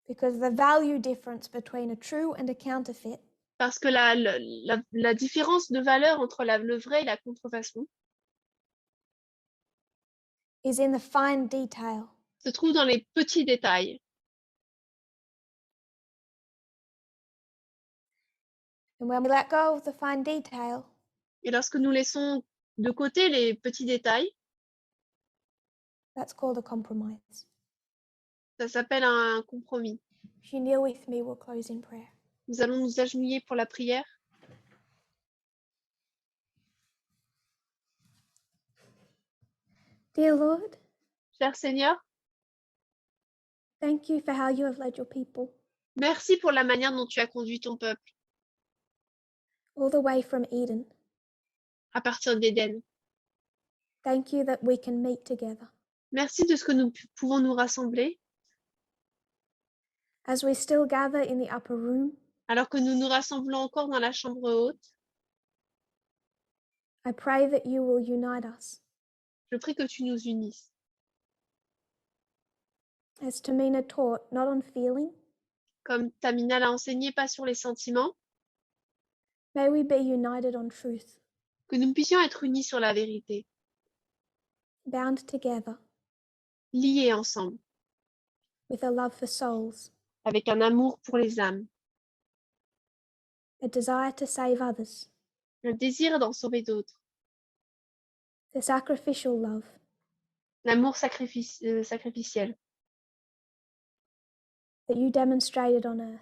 Because the value difference between a true and a counterfeit Parce que la différence de valeur entre le vrai et la contrefaçon is in the fine detail. se trouve dans les petits détails. And when we let go of the fine detail, Et lorsque nous laissons de côté les petits détails, that's called a compromise. ça s'appelle un compromis. If you kneel with me, we'll close in prayer. Nous allons nous agenouiller pour la prière. Dear Lord, Cher Seigneur, thank you for how you have led your people merci pour la manière dont tu as conduit ton peuple all the way from Eden. à partir d'Éden. Thank you that we can meet together Merci de ce que nous pouvons nous rassembler as we still gather in the upper room. alors que nous nous rassemblons encore dans la chambre haute. I pray that you will unite us. Je prie que tu nous unisses. As Tamina taught, not on feeling, Comme Tamina l'a enseigné, pas sur les sentiments, may we be united on truth, que nous puissions être unis sur la vérité, bound together liés ensemble, with a love for souls, avec un amour pour les âmes, a desire to save others, un désir d'en sauver d'autres, the sacrificial love l'amour sacrificiel that you demonstrated on earth,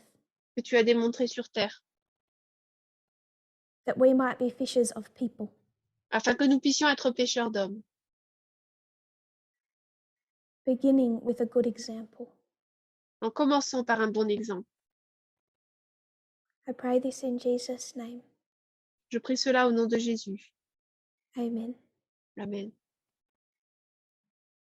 que tu as démontré sur terre, that we might be fishers of people. afin que nous puissions être pêcheurs d'hommes, Beginning with a good example. en commençant par un bon exemple. I pray this in Jesus' name. Je prie cela au nom de Jésus. Amen. Amen.